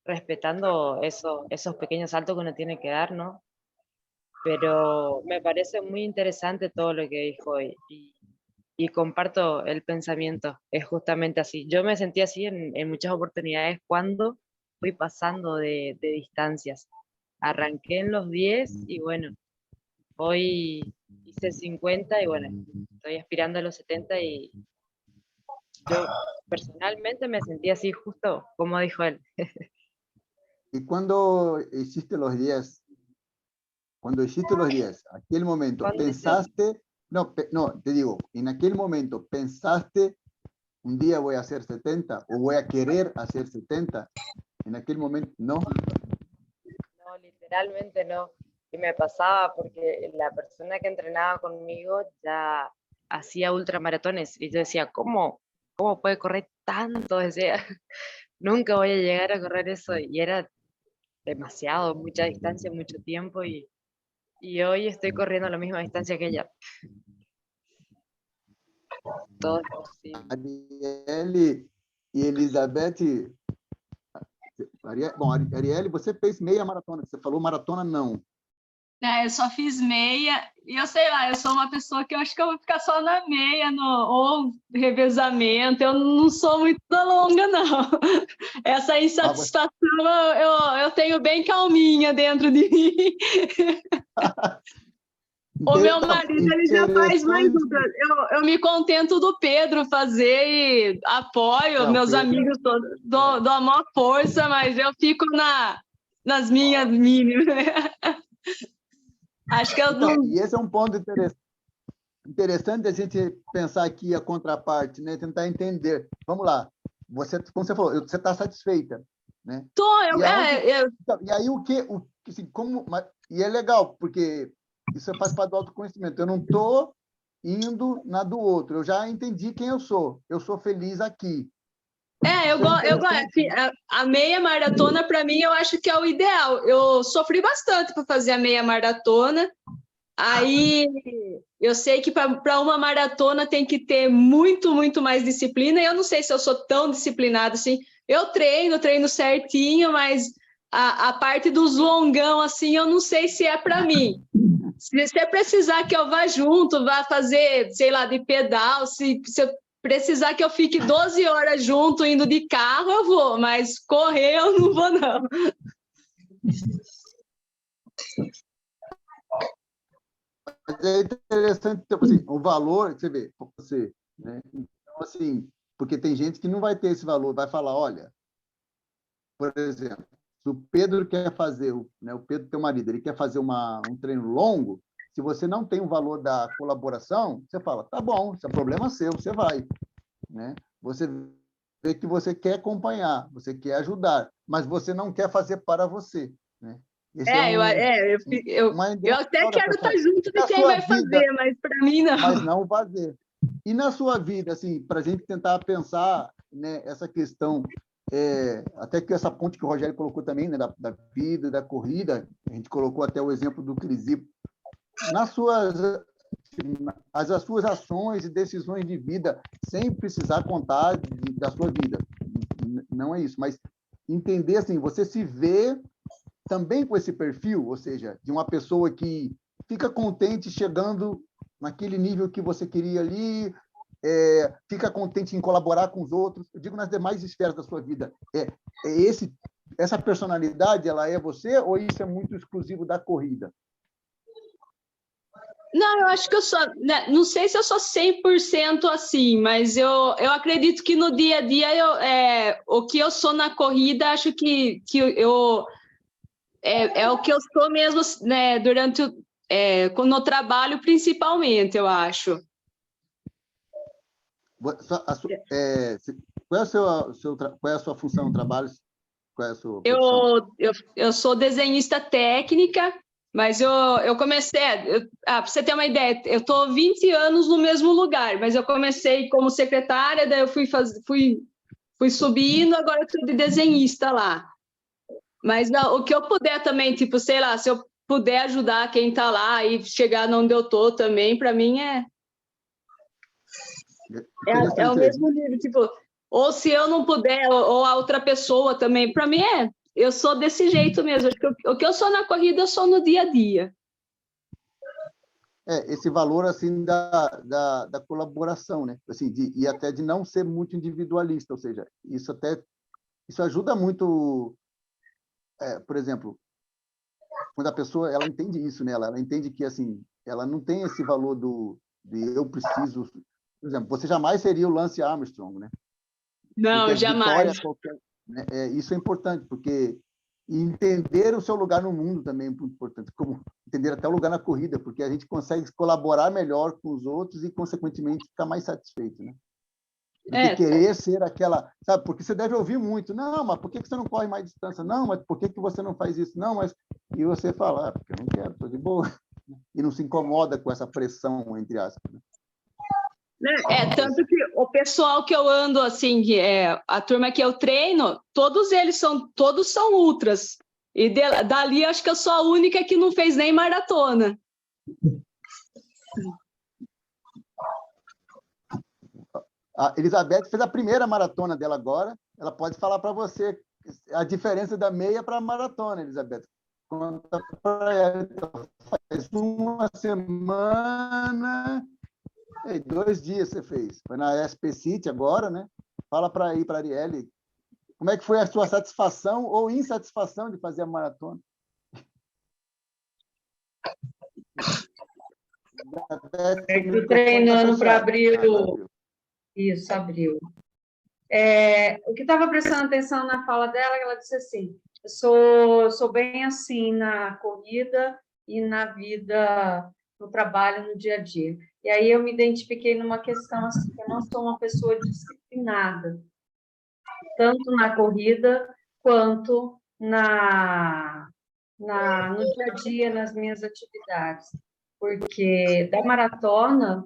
[SPEAKER 3] respetando esos pequeños saltos que uno tiene que dar, ¿no? Pero me parece muy interesante todo lo que dijo y comparto el pensamiento. Es justamente así. Yo me sentí así en muchas oportunidades cuando fui pasando de distancias. Arranqué en los 10 y bueno, hoy hice 50 y bueno, estoy aspirando a los 70 y yo personalmente me sentí así justo como dijo él.
[SPEAKER 1] Y cuando hiciste los 10, aquel momento,
[SPEAKER 3] Cuando
[SPEAKER 1] pensaste, no, no, te digo, en aquel momento, ¿pensaste un día voy a hacer 70 o voy a querer hacer 70? En aquel momento, no.
[SPEAKER 3] No, literalmente no. Y me pasaba porque la persona que entrenaba conmigo ya hacía ultramaratones y yo decía, ¿cómo puede correr tanto? Decía, nunca voy a llegar a correr eso y era demasiado, mucha distancia, mucho tiempo y hoy estoy corriendo la misma distancia que ella. Todo es posible.
[SPEAKER 1] Arielle e Elizabeth, bom, Arielle, você fez meia maratona, você falou maratona não.
[SPEAKER 4] Eu só fiz meia, e eu sei lá, eu sou uma pessoa que eu acho que eu vou ficar só na meia, ou revezamento, eu não sou muito da longa, não. Essa insatisfação eu tenho bem calminha dentro de mim. O meu marido, ele já faz mais eu me contento do Pedro fazer e apoio, meus amigos todos, dou a maior força, mas eu fico nas minhas mínimas. Acho que eu não...
[SPEAKER 1] E esse é um ponto interessante a gente pensar aqui a contraparte, né? Tentar entender. Vamos lá. Você, como você falou, você está satisfeita, né? E aí assim, e é legal, porque isso faz parte do autoconhecimento. Eu não estou indo na do outro. Eu já entendi quem eu sou. Eu sou feliz aqui.
[SPEAKER 4] Eu gosto. A meia maratona, para mim, eu acho que é o ideal. Eu sofri bastante para fazer a meia maratona. Aí eu sei que para uma maratona tem que ter muito, muito mais disciplina. E eu não sei se eu sou tão disciplinada assim. Eu treino certinho, mas a parte dos longão, assim, eu não sei se é para mim. Se você precisar que eu vá junto, vá fazer, sei lá, de pedal, se eu precisar que eu fique 12 horas junto, indo de carro, eu vou, mas correr eu não vou, não.
[SPEAKER 1] é interessante, tipo assim, o valor, você vê, você, né? Então, assim, porque tem gente que não vai ter esse valor, vai falar, olha, por exemplo, se o Pedro quer fazer, né, o Pedro, teu marido, ele quer fazer um treino longo, se você não tem o valor da colaboração, você fala, tá bom, isso é problema seu, você vai, né? Você vê que você quer acompanhar, você quer ajudar, mas você não quer fazer para você, né? Esse é uma
[SPEAKER 4] Eu até
[SPEAKER 1] indicação da
[SPEAKER 4] quero estar
[SPEAKER 1] pessoa.
[SPEAKER 4] junto de
[SPEAKER 1] Na
[SPEAKER 4] quem
[SPEAKER 1] sua
[SPEAKER 4] vai
[SPEAKER 1] vida,
[SPEAKER 4] fazer, mas para mim não.
[SPEAKER 1] mas não fazer. E na sua vida, assim, para a gente tentar pensar, né, essa questão, até que essa ponte que o Rogério colocou também, né, da vida, da corrida, a gente colocou até o exemplo do Crisipo, nas suas as suas ações e decisões de vida, sem precisar contar da sua vida. Não é isso, mas entender assim, você se vê também com esse perfil, ou seja, de uma pessoa que fica contente chegando naquele nível que você queria ali, fica contente em colaborar com os outros. Eu digo nas demais esferas da sua vida. Essa personalidade, ela é você ou isso é muito exclusivo da corrida?
[SPEAKER 4] Não, eu acho que eu sou, né, não sei se eu sou 100% assim, mas eu acredito que no dia a dia o que eu sou na corrida, acho que é o que eu sou mesmo, né, durante no trabalho principalmente, eu acho.
[SPEAKER 1] Qual é a sua função no trabalho? Qual é a sua profissão?
[SPEAKER 4] Eu sou desenhista técnica, mas eu comecei, para você ter uma ideia, eu estou 20 anos no mesmo lugar, mas eu comecei como secretária, daí eu fui subindo, agora eu estou de desenhista lá. Mas não, o que eu puder também, tipo, sei lá, se eu puder ajudar quem está lá e chegar onde eu estou também, para mim é o mesmo nível, tipo, ou se eu não puder, ou a outra pessoa também, para mim eu sou desse jeito mesmo. Acho que o que eu sou na corrida, eu sou no dia a dia.
[SPEAKER 1] Esse valor assim da colaboração, né? Assim, e até de não ser muito individualista, ou seja, isso ajuda muito, por exemplo, quando a pessoa ela entende isso, né? Ela entende que assim, ela não tem esse valor de eu preciso, por exemplo, você jamais seria o Lance Armstrong, né?
[SPEAKER 4] Não,
[SPEAKER 1] porque
[SPEAKER 4] jamais.
[SPEAKER 1] Né? Isso é importante, porque entender o seu lugar no mundo também é muito importante, como entender até o lugar na corrida, porque a gente consegue colaborar melhor com os outros e, consequentemente, ficar mais satisfeito, né? Do que querer ser aquela... Sabe, porque você deve ouvir muito, não, mas por que você não corre mais distância? Não, mas por que você não faz isso? Não, mas... E você fala, porque eu não quero, estou de boa. E não se incomoda com essa pressão, entre aspas, né?
[SPEAKER 4] Tanto que o pessoal que eu ando, assim, a turma que eu treino, todos são ultras. E dali, acho que eu sou a única que não fez nem maratona.
[SPEAKER 1] A Elizabeth fez a primeira maratona dela agora. Ela pode falar para você a diferença da meia para a maratona, Elizabeth. Conta para ela. Então, faz uma semana... 2 dias você fez. Foi na SP City agora, né? Fala para a Arielle, como é que foi a sua satisfação ou insatisfação de fazer a maratona?
[SPEAKER 5] Estou treinando para abril. Isso, abril. O que estava prestando atenção na fala dela, ela disse assim, eu sou bem assim na corrida e na vida, no trabalho, no dia a dia. E aí eu me identifiquei numa questão assim, que eu não sou uma pessoa disciplinada, tanto na corrida quanto no dia a dia, nas minhas atividades. Porque da maratona,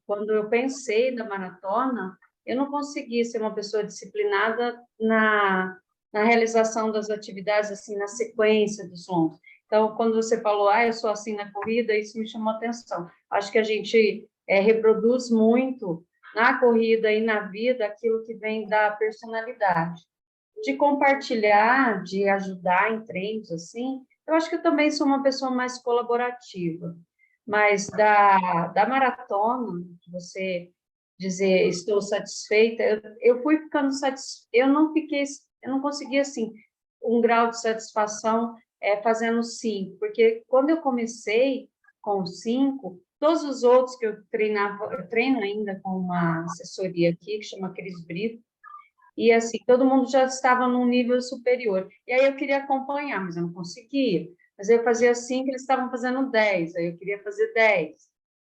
[SPEAKER 5] quando eu pensei da maratona, eu não consegui ser uma pessoa disciplinada na realização das atividades, assim, na sequência dos longos. Então, quando você falou, eu sou assim na corrida, isso me chamou a atenção. Acho que a gente reproduz muito na corrida e na vida aquilo que vem da personalidade. De compartilhar, de ajudar em treinos, assim, eu acho que eu também sou uma pessoa mais colaborativa. Mas da maratona, você dizer estou satisfeita, eu fui ficando satisfeita, eu não consegui, assim, um grau de satisfação fazendo 5, porque quando eu comecei, com 5, todos os outros que eu treinava, eu treino ainda com uma assessoria aqui, que chama Cris Brito, e assim, todo mundo já estava num nível superior. E aí eu queria acompanhar, mas eu não conseguia. Mas eu fazia 5, eles estavam fazendo 10, aí eu queria fazer 10.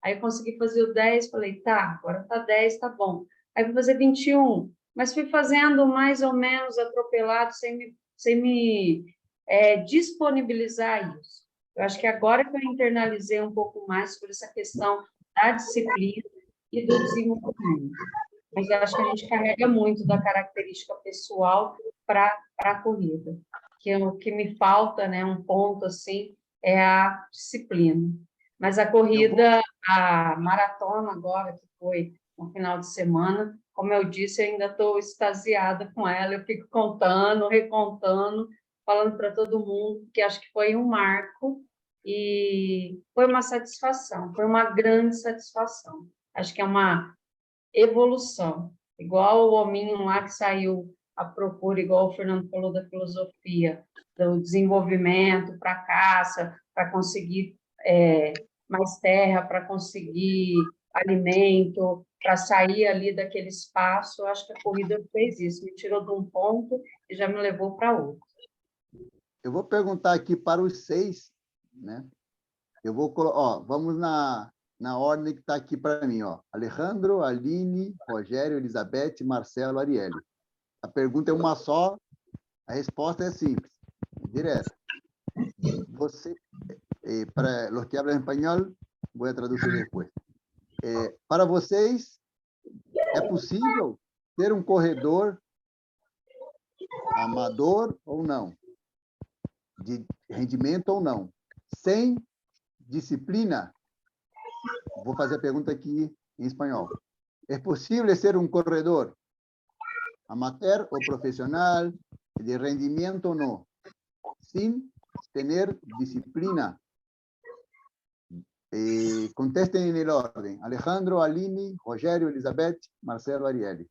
[SPEAKER 5] Aí eu consegui fazer o 10, falei, tá, agora tá 10, tá bom. Aí fui fazer 21, mas fui fazendo mais ou menos atropelado, sem me disponibilizar isso. Eu acho que agora que eu internalizei um pouco mais sobre essa questão da disciplina e do desenvolvimento. Mas eu acho que a gente carrega muito da característica pessoal para a corrida. Que o que me falta, né, um ponto assim, é a disciplina. Mas a corrida, a maratona agora, que foi no final de semana, como eu disse, eu ainda estou extasiada com ela, eu fico contando, recontando, falando para todo mundo, que acho que foi um marco e foi uma satisfação, foi uma grande satisfação. Acho que é uma evolução, igual o hominho lá que saiu à procura, igual o Fernando falou da filosofia, do desenvolvimento para caça, para conseguir mais terra, para conseguir alimento, para sair ali daquele espaço. Eu acho que a corrida fez isso, me tirou de um ponto e já me levou para outro.
[SPEAKER 1] Eu vou perguntar aqui para os 6, né? Eu vou colocar, vamos na ordem que está aqui para mim, ó. Alejandro, Aline, Rogério, Elizabeth, Marcelo, Arielle. A pergunta é uma só, a resposta é simples, direta. Você, para os que hablan espanhol, vou traduzir depois. Para vocês, é possível ter um corredor amador ou não, de rendimento ou não, sem disciplina? Vou fazer a pergunta aqui em espanhol. ¿Es posible ser un corredor amateur o profesional de rendimiento o no, sin tener disciplina? Contesten en el orden. Alejandro, Aline, Rogério, Elizabeth, Marcelo, Arielle.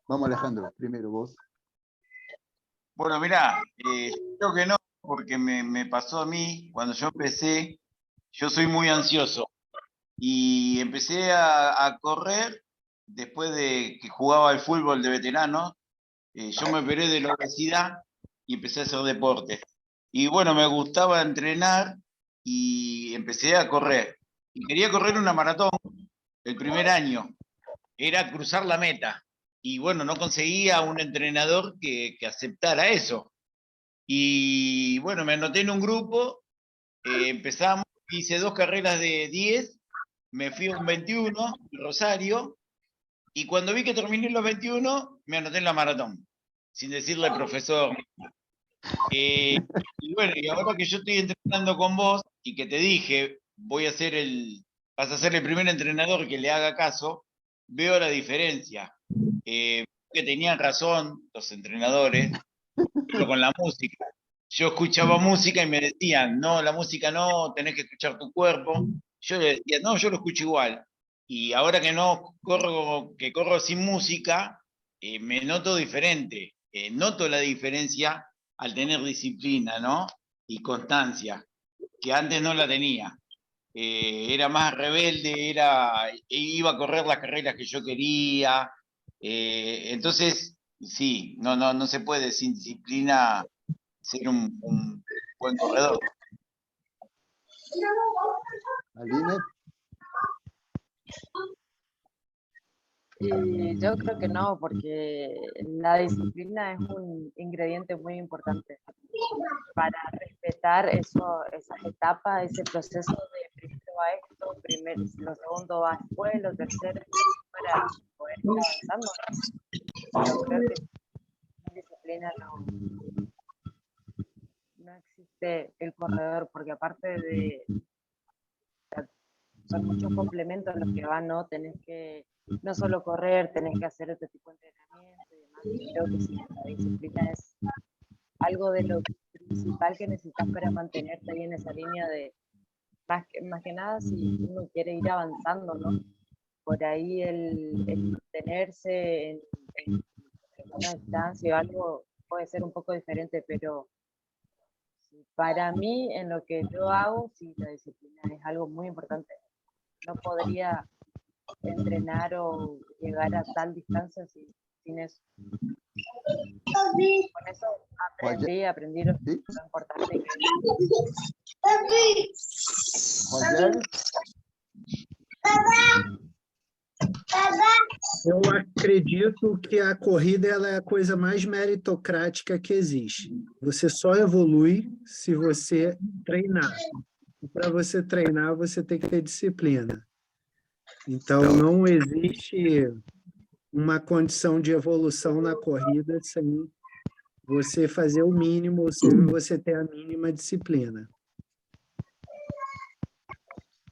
[SPEAKER 1] Vamos, Alejandro, primero vos.
[SPEAKER 6] Bueno, mirá, creo que no, porque me pasó a mí, cuando yo empecé, yo soy muy ansioso, y empecé a correr después de que jugaba al fútbol de veterano. Yo me operé de la obesidad y empecé a hacer deporte. Y bueno, me gustaba entrenar y empecé a correr. Y quería correr una maratón el primer año, era cruzar la meta. Y bueno, no conseguía un entrenador que aceptara eso. Y bueno, me anoté en un grupo, empezamos, hice 2 carreras de 10, me fui a un 21, Rosario, y cuando vi que terminé los 21, me anoté en la maratón, sin decirle al profesor. Y bueno, y ahora que yo estoy entrenando con vos, y que te dije, vas a ser el primer entrenador que le haga caso, veo la diferencia. Que tenían razón los entrenadores, pero con la música. Yo escuchaba música y me decían, no, la música no, tenés que escuchar tu cuerpo. Yo le decía, no, yo lo escucho igual. Y ahora que no corro, que corro sin música, me noto diferente. Noto la diferencia al tener disciplina, ¿no? Y constancia, que antes no la tenía. Era más rebelde, iba a correr las carreras que yo quería. Entonces, sí, no se puede sin disciplina ser un buen corredor.
[SPEAKER 1] Aline.
[SPEAKER 3] Y yo creo que no, porque la disciplina es un ingrediente muy importante para respetar esas etapas, ese proceso de primero va esto, lo segundo va después, lo tercero para poder ir avanzando. Yo creo que sin disciplina no existe el corredor, porque aparte de son muchos complementos los que van, ¿no? Tenés que no solo correr, tenés que hacer otro tipo de entrenamiento y demás. Y creo que sí, la disciplina es algo de lo principal que necesitas para mantenerte ahí en esa línea de, más que nada, si uno quiere ir avanzando, ¿no? Por ahí el tenerse en una distancia o algo puede ser un poco diferente, pero Para mí, en lo que yo hago, sí, la disciplina es algo muy importante. No podría entrenar o llegar a tal distancia sin eso. Con eso aprendí lo
[SPEAKER 1] Sí.
[SPEAKER 3] importante que es.
[SPEAKER 1] Rogério?
[SPEAKER 2] Eu acredito que a corrida ela é a coisa mais meritocrática que existe. Você só evolui se você treinar. E para você treinar, você tem que ter disciplina. Então, não existe uma condição de evolução na corrida sem você fazer o mínimo, sem você ter a mínima disciplina.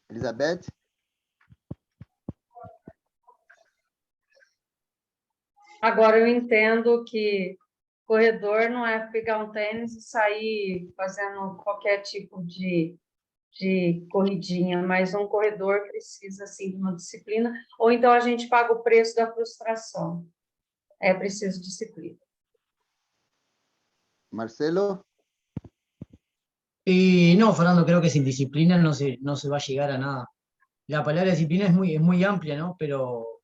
[SPEAKER 1] Elizabeth?
[SPEAKER 5] Agora eu entendo que corredor não é pegar um tênis e sair fazendo qualquer tipo de corridinha, mas um corredor precisa, assim, de uma disciplina, ou então a gente paga o preço da frustração. É preciso disciplina.
[SPEAKER 1] Marcelo?
[SPEAKER 7] Y no, Fernando, creo que sin disciplina no se va a llegar a nada. La palabra disciplina es muy amplia, ¿no? Pero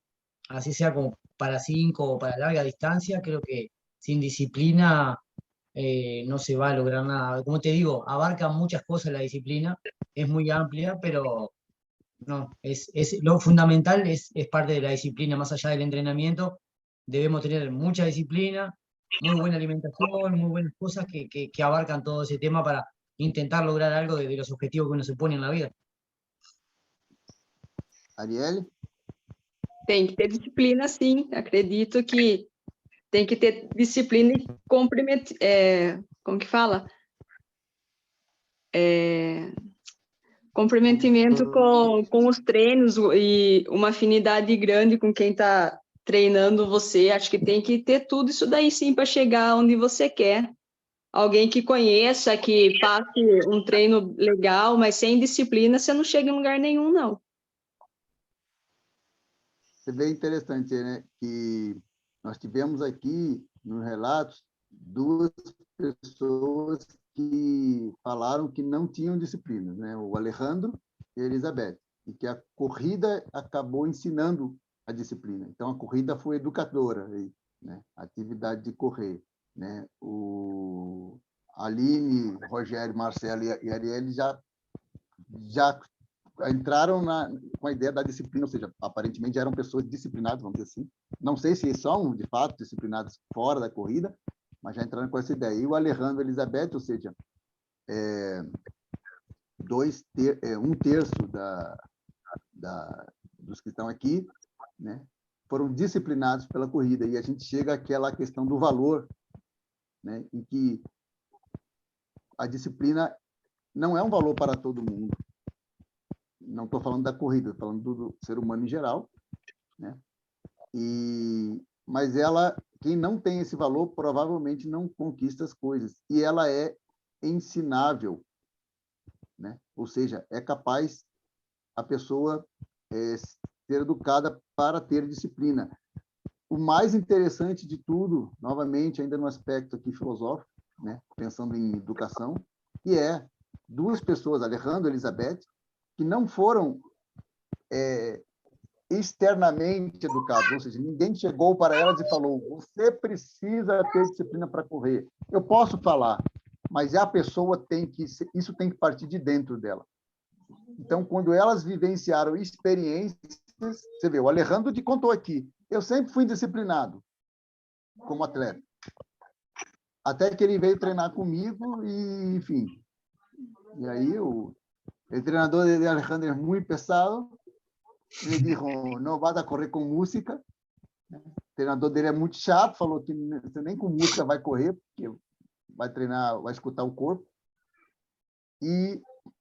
[SPEAKER 7] así sea como para 5 o para larga distancia, creo que sin disciplina no se va a lograr nada. Como te digo, abarca muchas cosas la disciplina, es muy amplia, pero no, lo fundamental es parte de la disciplina, más allá del entrenamiento. Debemos tener mucha disciplina, muy buena alimentación, muy buenas cosas que abarcan todo ese tema para intentar lograr algo de los objetivos que uno se pone en la vida.
[SPEAKER 1] Arielle?
[SPEAKER 4] Tem que ter disciplina, sim. Acredito que tem que ter disciplina e como que fala? Comprometimento com os treinos e uma afinidade grande com quem está treinando você. Acho que tem que ter tudo isso daí, sim, para chegar onde você quer. Alguém que conheça, que passe um treino legal, mas sem disciplina, você não chega em lugar nenhum, não.
[SPEAKER 1] Você vê interessante, né? Que nós tivemos aqui, nos relatos, 2 pessoas que falaram que não tinham disciplina, né? O Alejandro e a Elizabeth, e que a corrida acabou ensinando a disciplina. Então, a corrida foi educadora, né? A atividade de correr, né? O Aline, Rogério, Marcelo e Arielle já entraram com a ideia da disciplina, ou seja, aparentemente já eram pessoas disciplinadas, vamos dizer assim. Não sei se são, de fato, disciplinadas fora da corrida, mas já entraram com essa ideia. E o Alejandro e a Elizabeth, ou seja, 1/3 dos que estão aqui, né, foram disciplinados pela corrida. E a gente chega àquela questão do valor, né, em que a disciplina não é um valor para todo mundo. Não estou falando da corrida, estou falando do ser humano em geral, né? Mas quem não tem esse valor, provavelmente não conquista as coisas. E ela é ensinável, né? Ou seja, é capaz a pessoa ser educada para ter disciplina. O mais interessante de tudo, novamente, ainda no aspecto aqui filosófico, né? Pensando em educação, que é 2 pessoas, Alejandro e Elizabeth, que não foram externamente educados, ou seja, ninguém chegou para elas e falou: você precisa ter disciplina para correr. Eu posso falar, mas a pessoa isso tem que partir de dentro dela. Então, quando elas vivenciaram experiências, você vê, o Alejandro te contou aqui, eu sempre fui disciplinado como atleta, até que ele veio treinar comigo e, enfim, e aí el entrenador de Alejandro es muy pesado, ele dijo, não vai correr com música. O treinador dele é muito chato, falou que você nem com música vai correr, porque vai treinar, vai escutar o corpo.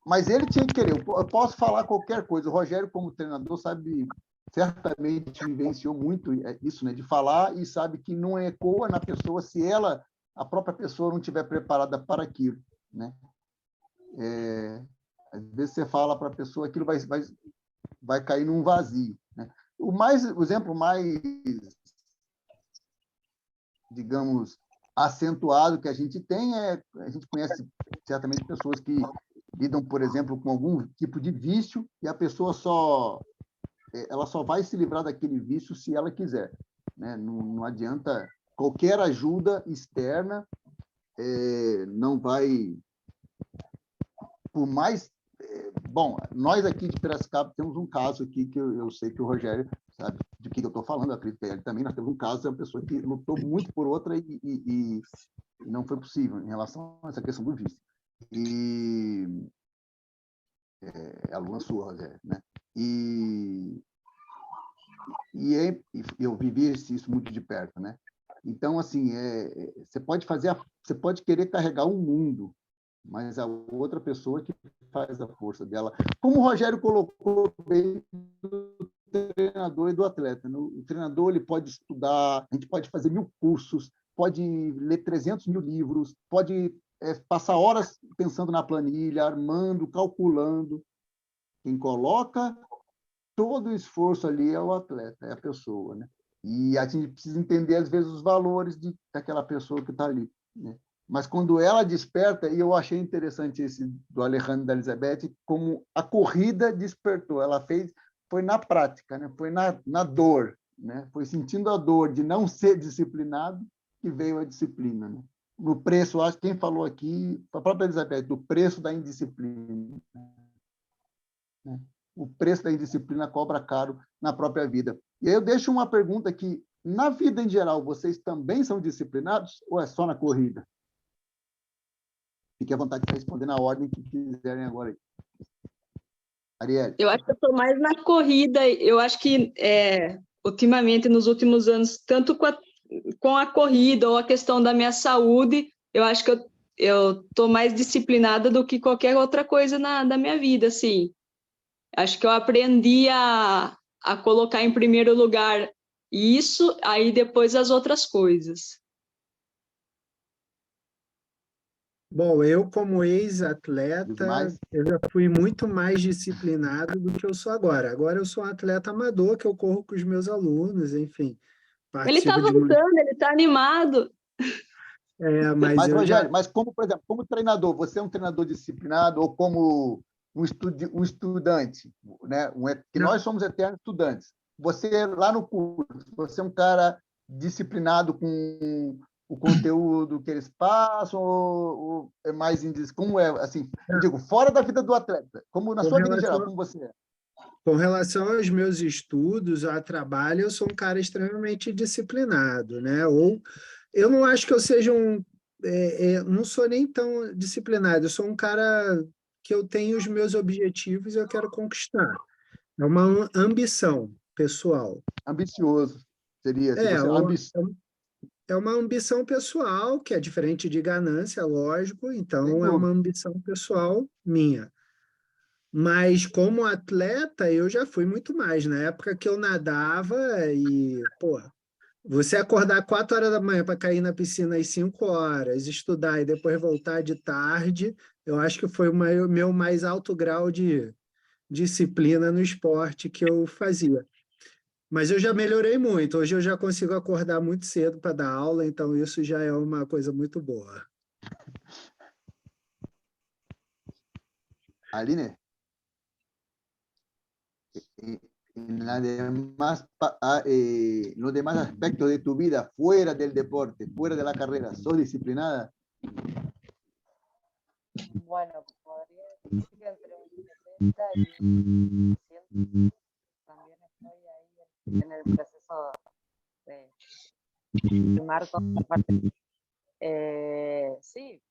[SPEAKER 1] Mas ele tinha que querer. Eu posso falar qualquer coisa. O Rogério, como treinador, sabe, certamente vivenciou muito isso, né, de falar, e sabe que não ecoa na pessoa se a própria pessoa não estiver preparada para aquilo, né? Às vezes você fala para a pessoa, aquilo vai cair num vazio, né? O exemplo mais, digamos, acentuado que a gente tem a gente conhece certamente pessoas que lidam, por exemplo, com algum tipo de vício e a pessoa ela só vai se livrar daquele vício se ela quiser, né? Não adianta qualquer ajuda externa, não vai, por mais... Bom, nós aqui de Piracicaba temos um caso aqui que eu sei que o Rogério sabe de que eu estou falando, acredito que ele também. Nós temos um caso de uma pessoa que lutou muito por outra e não foi possível em relação a essa questão do vício. E aluna sua, Rogério, né? E eu vivi isso muito de perto, né? Então, assim, você pode querer carregar um mundo, mas a outra pessoa que faz a força dela. Como o Rogério colocou bem do treinador e do atleta, né? O treinador ele pode estudar, a gente pode fazer 1000 cursos, pode ler 300 mil livros, pode passar horas pensando na planilha, armando, calculando. Quem coloca todo o esforço ali é o atleta, é a pessoa, né? E a gente precisa entender, às vezes, os valores daquela pessoa que está ali, né? Mas quando ela desperta, e eu achei interessante esse do Alejandro e da Elizabeth, como a corrida despertou, foi na prática, né? Foi na dor, né? Foi sentindo a dor de não ser disciplinado que veio a disciplina, né? No preço, acho que quem falou aqui, a própria Elizabeth, do preço da indisciplina, né? O preço da indisciplina cobra caro na própria vida. E aí eu deixo uma pergunta aqui, na vida em geral, vocês também são disciplinados ou é só na corrida? Fique à vontade de responder na ordem que quiserem agora. Arielle.
[SPEAKER 4] Eu acho que eu estou mais na corrida. Eu acho que, ultimamente, nos últimos anos, tanto com a corrida ou a questão da minha saúde, eu acho que eu estou mais disciplinada do que qualquer outra coisa da minha vida, assim. Acho que eu aprendi a colocar em primeiro lugar isso, aí depois as outras coisas.
[SPEAKER 2] Bom, eu como ex-atleta, eu já fui muito mais disciplinado do que eu sou agora. Agora eu sou um atleta amador, que eu corro com os meus alunos, enfim.
[SPEAKER 4] Ele está
[SPEAKER 2] Participo de
[SPEAKER 4] voltando, ele está animado.
[SPEAKER 2] mas eu
[SPEAKER 1] Rogério, mas como, por exemplo, como treinador, você é um treinador disciplinado ou como um estudante, né? Que nós somos eternos estudantes. Você, lá no curso, você é um cara disciplinado com o conteúdo que eles passam ou é mais como é, assim, eu digo, fora da vida do atleta, como na sua vida em geral, como você é?
[SPEAKER 2] Com relação aos meus estudos, a trabalho, eu sou um cara extremamente disciplinado, né? Ou eu não acho que eu seja não sou nem tão disciplinado, eu sou um cara que eu tenho os meus objetivos e eu quero conquistar. É uma ambição pessoal.
[SPEAKER 1] Ambicioso, seria.
[SPEAKER 2] É uma ambição pessoal, que é diferente de ganância, lógico, então é uma ambição pessoal minha. Mas como atleta, eu já fui muito mais. Na época que eu nadava e, você acordar 4 horas da manhã para cair na piscina às 5 horas, estudar e depois voltar de tarde, eu acho que foi o meu mais alto grau de disciplina no esporte que eu fazia. Mas eu já melhorei muito. Hoje eu já consigo acordar muito cedo para dar aula, então isso já é uma coisa muito boa.
[SPEAKER 1] Aline, los demás aspectos de tu vida, fuera del deporte, fuera de la carrera, ¿sos disciplinada?
[SPEAKER 3] Bueno, podría decir que entre un 70 y un 100%. También estoy ahí en el proceso de firmar con la parte. Sí,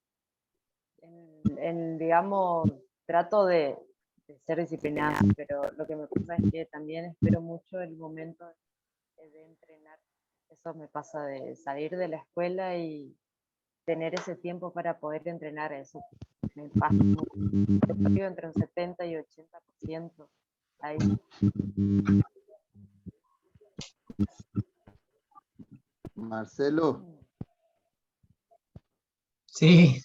[SPEAKER 3] digamos, trato de ser disciplinada, pero lo que me pasa es que también espero mucho el momento de entrenar. Eso me pasa de salir de la escuela y tener ese tiempo para poder entrenar. Eso me pasa mucho. Entre un 70 y 80% ahí.
[SPEAKER 1] Marcelo.
[SPEAKER 7] Sí.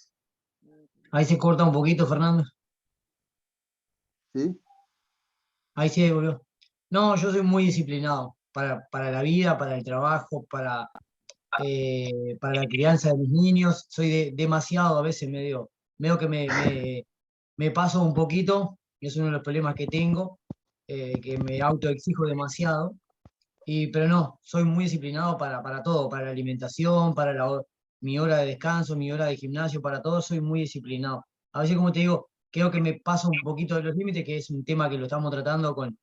[SPEAKER 7] Ahí se corta un poquito, Fernando.
[SPEAKER 1] ¿Sí?
[SPEAKER 7] Ahí sí volvió. No, yo soy muy disciplinado para la vida, para el trabajo, para la crianza de mis niños. Soy demasiado, a veces medio veo que me paso un poquito, y es uno de los problemas que tengo, que me autoexijo demasiado. Pero no, soy muy disciplinado para todo, para la alimentación, para mi hora de descanso, mi hora de gimnasio, para todo soy muy disciplinado. A veces, como te digo, creo que me paso un poquito de los límites, que es un tema que lo estamos tratando con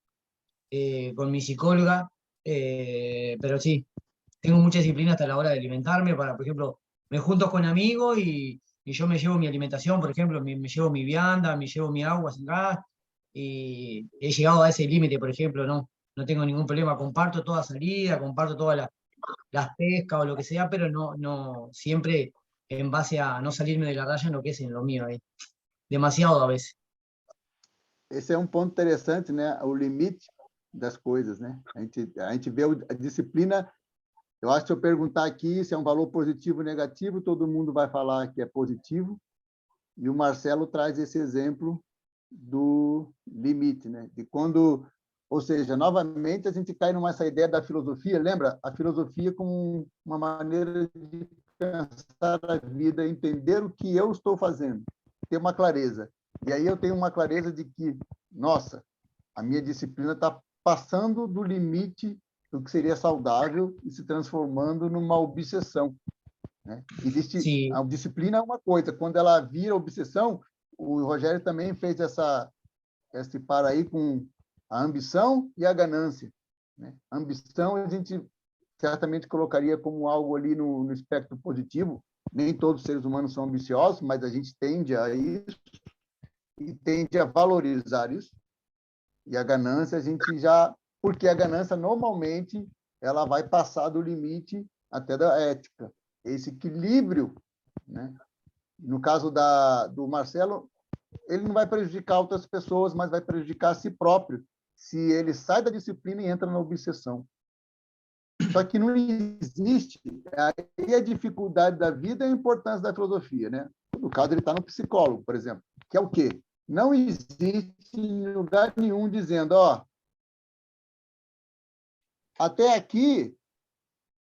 [SPEAKER 7] mi psicóloga, pero sí, tengo mucha disciplina hasta la hora de alimentarme, por ejemplo, me junto con amigos y yo me llevo mi alimentación, por ejemplo, me llevo mi vianda, me llevo mi agua sin gas, y he llegado a ese límite, por ejemplo, no tengo ningún problema, comparto toda salida, comparto todas las pescas o lo que sea, pero no siempre en base a no salirme de la raya en lo que es en lo mío, demasiado a veces.
[SPEAKER 1] Esse é um ponto interessante, né? O limite das coisas, né? A gente vê a disciplina. Eu acho que se eu perguntar aqui se é um valor positivo ou negativo, todo mundo vai falar que é positivo. E o Marcelo traz esse exemplo do limite, né? De quando, ou seja, novamente a gente cai nessa ideia da filosofia. Lembra? A filosofia como uma maneira de pensar a vida, entender o que eu estou fazendo, ter uma clareza. E aí eu tenho uma clareza de que, nossa, a minha disciplina está passando do limite do que seria saudável e se transformando numa obsessão, né? Existe
[SPEAKER 7] Sim.
[SPEAKER 1] A disciplina é uma coisa, quando ela vira obsessão, o Rogério também fez esse par aí com a ambição e a ganância, né? A ambição a gente certamente colocaria como algo ali no espectro positivo. Nem todos os seres humanos são ambiciosos, mas a gente tende a isso e tende a valorizar isso. E a ganância a gente já... Porque a ganância, normalmente, ela vai passar do limite até da ética. Esse equilíbrio, né? No caso do Marcelo, ele não vai prejudicar outras pessoas, mas vai prejudicar a si próprio, se ele sai da disciplina e entra na obsessão. Só que não existe... Aí a dificuldade da vida é a importância da filosofia, né? No caso, ele está no psicólogo, por exemplo, que é o quê? Não existe em lugar nenhum dizendo, ó, até aqui,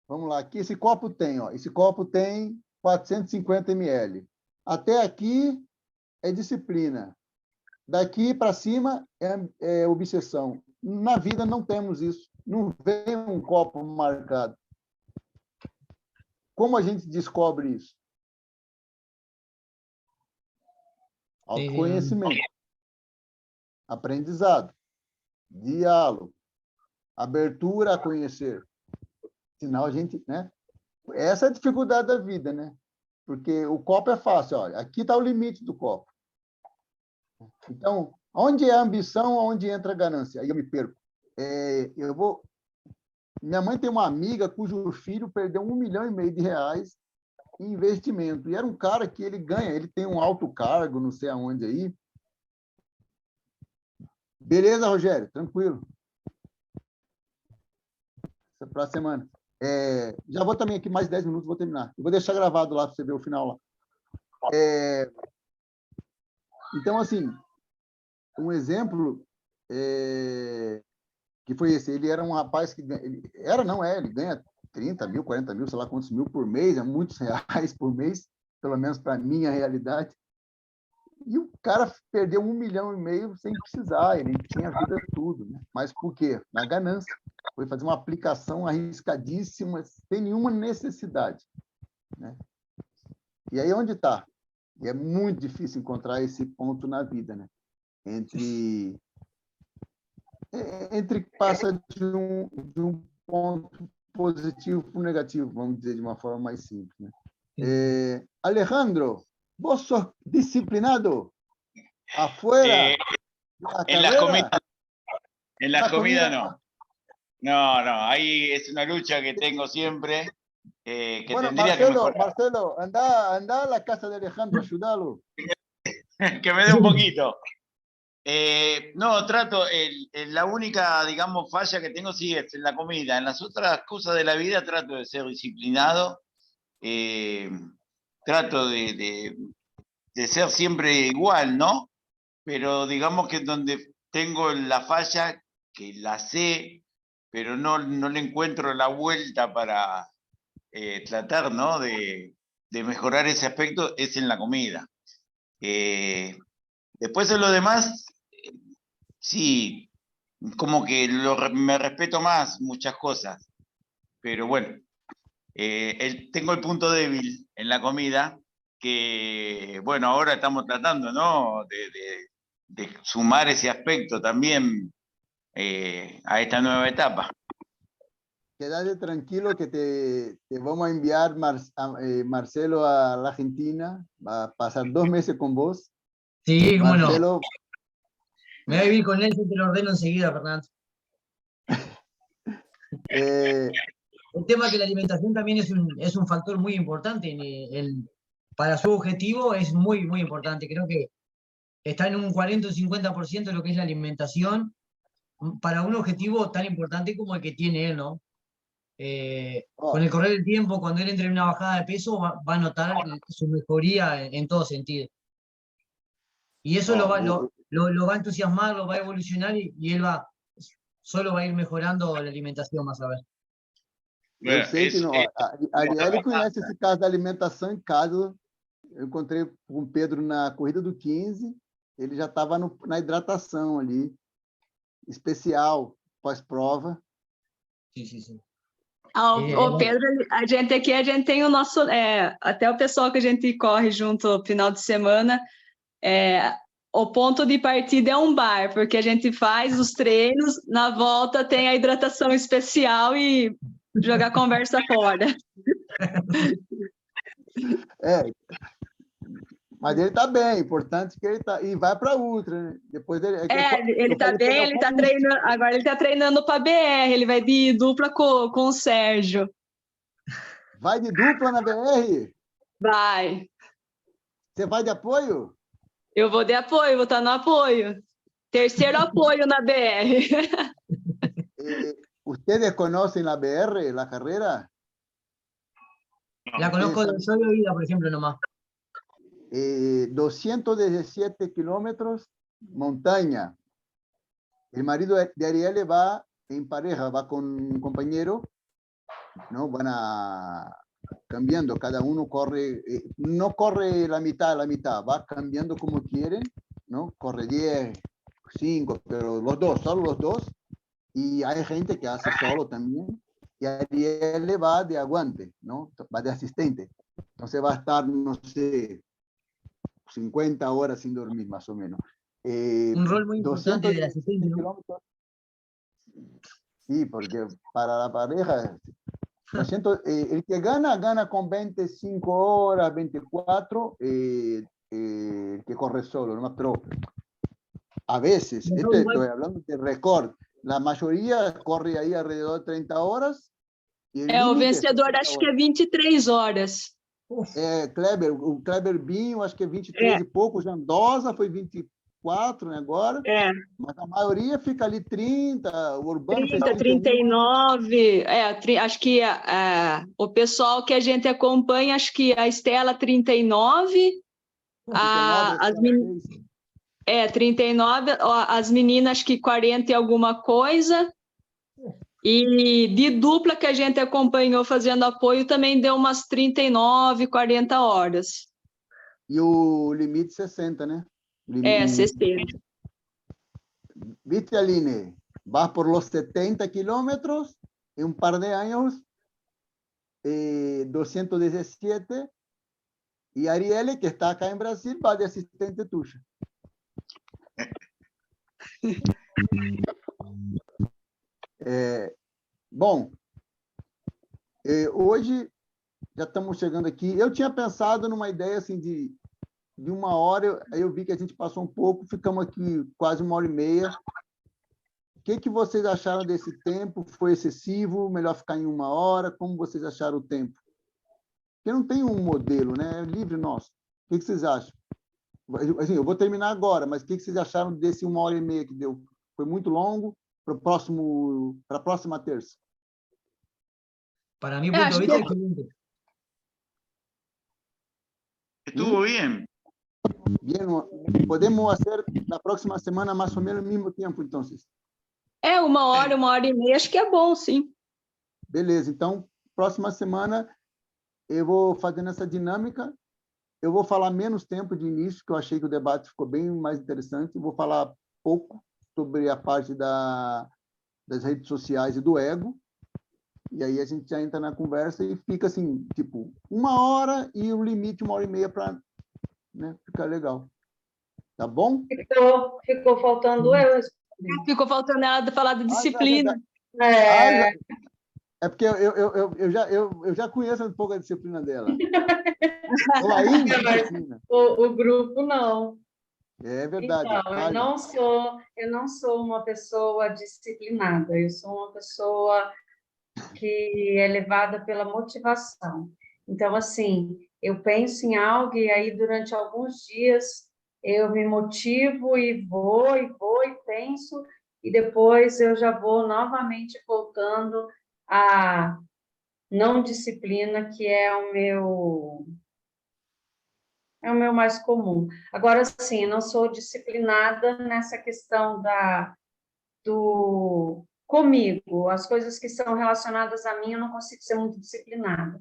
[SPEAKER 1] vamos lá, aqui esse copo tem 450 ml. Até aqui é disciplina. Daqui para cima é obsessão. Na vida não temos isso. Não vem um copo marcado. Como a gente descobre isso? Autoconhecimento, aprendizado, diálogo, abertura a conhecer. Senão a gente, né? Essa é a dificuldade da vida, né? Porque o copo é fácil, olha, aqui está o limite do copo. Então, onde é a ambição, onde entra a ganância? Aí eu me perco. Minha mãe tem uma amiga cujo filho perdeu R$1,5 milhão em investimento. E era um cara que ele tem um alto cargo, não sei aonde aí. Beleza, Rogério? Tranquilo. Para a semana. Já vou também aqui, mais 10 minutos, vou terminar. Eu vou deixar gravado lá para você ver o final lá. Então, assim, um exemplo que foi esse. Ele era um rapaz que... Ele ganha 30 mil, 40 mil, sei lá quantos mil por mês, é muitos reais por mês, pelo menos para a minha realidade. E o cara perdeu R$1,5 milhão sem precisar, ele tinha a vida tudo, né? Mas por quê? Na ganância. Foi fazer uma aplicação arriscadíssima, sem nenhuma necessidade, né? E aí onde está? E é muito difícil encontrar esse ponto na vida, né? Entre passa de um ponto positivo para o negativo, vamos dizer de uma forma mais simples, né? Alejandro, ¿vos sos disciplinado afuera?
[SPEAKER 6] En las comidas, no. No, ahí es una lucha que tengo siempre, que
[SPEAKER 1] bueno,
[SPEAKER 6] tendría que mejorar.
[SPEAKER 1] Marcelo, anda a la casa de Alejandro, ayúdalo.
[SPEAKER 6] Que me dé un poquito. No, trato, la única, digamos, falla que tengo sí es en la comida. En las otras cosas de la vida trato de ser disciplinado. Trato de ser siempre igual, ¿no? Pero digamos que donde tengo la falla, que la sé, pero no le encuentro la vuelta para tratar, ¿no? de mejorar ese aspecto, es en la comida. Después de lo demás, sí, como que me respeto más muchas cosas, pero bueno, tengo el punto débil en la comida, que bueno, ahora estamos tratando, ¿no? De sumar ese aspecto también a esta nueva etapa.
[SPEAKER 1] Quédate tranquilo que te vamos a enviar Marcelo a la Argentina, va a pasar 2 meses con vos.
[SPEAKER 7] Sí, cómo no.
[SPEAKER 1] Marcelo,
[SPEAKER 7] Me voy a vivir con él, yo te lo ordeno enseguida, Fernando. El tema que la alimentación también es un factor muy importante. Para su objetivo es muy, muy importante. Creo que está en un 40 o 50% lo que es la alimentación para un objetivo tan importante como el que tiene él, ¿no? Con el correr del tiempo, cuando él entre en una bajada de peso, va a notar su mejoría en todo sentido. Y eso lo va a entusiasmar, lo va a evolucionar y él solo va a ir mejorando la alimentación, más a ver.
[SPEAKER 1] eu sei que não. A Arielle conhece esse caso da alimentação em casa. Eu encontrei com o Pedro na corrida do 15, ele já estava na hidratação ali, especial, pós-prova.
[SPEAKER 7] Sim.
[SPEAKER 4] Ô Pedro, a gente tem o nosso, até o pessoal que a gente corre junto no final de semana, o ponto de partida é um bar, porque a gente faz os treinos, na volta tem a hidratação especial e jogar conversa fora.
[SPEAKER 1] Mas ele está bem, importante que ele está. E vai para a Ultra, né? Depois
[SPEAKER 4] ele está bem, ele está treinando. Agora ele está treinando para a BR, ele vai de dupla com o Sérgio.
[SPEAKER 1] Vai de dupla na BR?
[SPEAKER 4] Vai.
[SPEAKER 1] Você vai de apoio?
[SPEAKER 4] Eu vou de apoio, vou estar no apoio. Terceiro apoio na BR.
[SPEAKER 1] ¿Ustedes conocen la BR, la carrera?
[SPEAKER 7] La conozco de solo oída, por ejemplo, nomás.
[SPEAKER 1] 217 kilómetros, montaña. El marido de Arielle va en pareja, va con un compañero, ¿no? Van cambiando, cada uno corre, no corre la mitad, va cambiando como quieren, ¿no? Corre 10, 5, pero los dos, solo los dos. Y hay gente que hace solo también. Y Arielle va de aguante, ¿no? Va de asistente. Entonces va a estar, no sé, 50 horas sin dormir, más o menos.
[SPEAKER 7] Un rol muy importante del asistente, ¿no?
[SPEAKER 1] Sí, porque para la pareja, el que gana con 25 horas, 24, el que corre solo, ¿no? Pero a veces, estoy hablando de récord, la mayoría corre ahí alrededor de 30 horas. Y
[SPEAKER 4] o vencedor acho que é 23 horas.
[SPEAKER 1] O Kleber Binho, acho que é 23 e pouco, Jandosa foi 24, né, agora. Mas a maioria fica ali 30, o Urbano
[SPEAKER 4] 30,
[SPEAKER 1] fez
[SPEAKER 4] 39. Acho que o pessoal que a gente acompanha, acho que a Estela 39, 39, as meninas acho que 40 e alguma coisa. E de dupla que a gente acompanhou fazendo apoio também deu umas 39, 40 horas.
[SPEAKER 1] E o limite 60, né?
[SPEAKER 4] 60.
[SPEAKER 1] Viste, Aline, vas por los 70 kilómetros en un par de años, 217, y Arielle, que está acá en Brasil, va de asistente tuya. Bom, hoje já estamos chegando aqui. Eu tinha pensado numa ideia assim de 1 hora, aí eu vi que a gente passou um pouco, ficamos aqui quase 1h30. O que vocês acharam desse tempo? Foi excessivo? Melhor ficar em 1 hora? Como vocês acharam o tempo? Porque não tem um modelo, né? É livre nosso. O que vocês acham? Assim, eu vou terminar agora, mas o que vocês acharam desse 1h30 que deu? Foi muito longo? Para a próxima terça?
[SPEAKER 7] Para mí, punto de vista, excelente.
[SPEAKER 6] Estuvo bien.
[SPEAKER 1] Bien, podemos hacer la próxima semana más o menos el mismo tiempo, entonces.
[SPEAKER 4] 1 hora, 1h30, acho que é bom, sim.
[SPEAKER 1] Beleza, então, próxima semana eu vou fazendo essa dinâmica. eu vou falar menos tempo de início, que eu achei que o debate ficou bem mais interessante. Vou falar pouco sobre a parte das redes sociais e do ego. E aí a gente já entra na conversa e fica assim, tipo, 1 hora e o limite 1h30 para, né, ficar legal. Tá bom?
[SPEAKER 5] Ficou faltando eu.
[SPEAKER 4] Ficou faltando ela falar da
[SPEAKER 1] Ah,
[SPEAKER 4] disciplina.
[SPEAKER 5] É,
[SPEAKER 1] é porque eu já conheço um pouco a disciplina dela. Ou a indisciplina.
[SPEAKER 5] o grupo não.
[SPEAKER 1] É verdade.
[SPEAKER 5] Então, eu não sou uma pessoa disciplinada, eu sou uma pessoa que é levada pela motivação. Então, assim, eu penso em algo e aí durante alguns dias eu me motivo e vou e penso e depois eu já vou novamente voltando à não disciplina, que é o meu mais comum. Agora, sim, eu não sou disciplinada nessa questão do comigo. As coisas que são relacionadas a mim, eu não consigo ser muito disciplinada.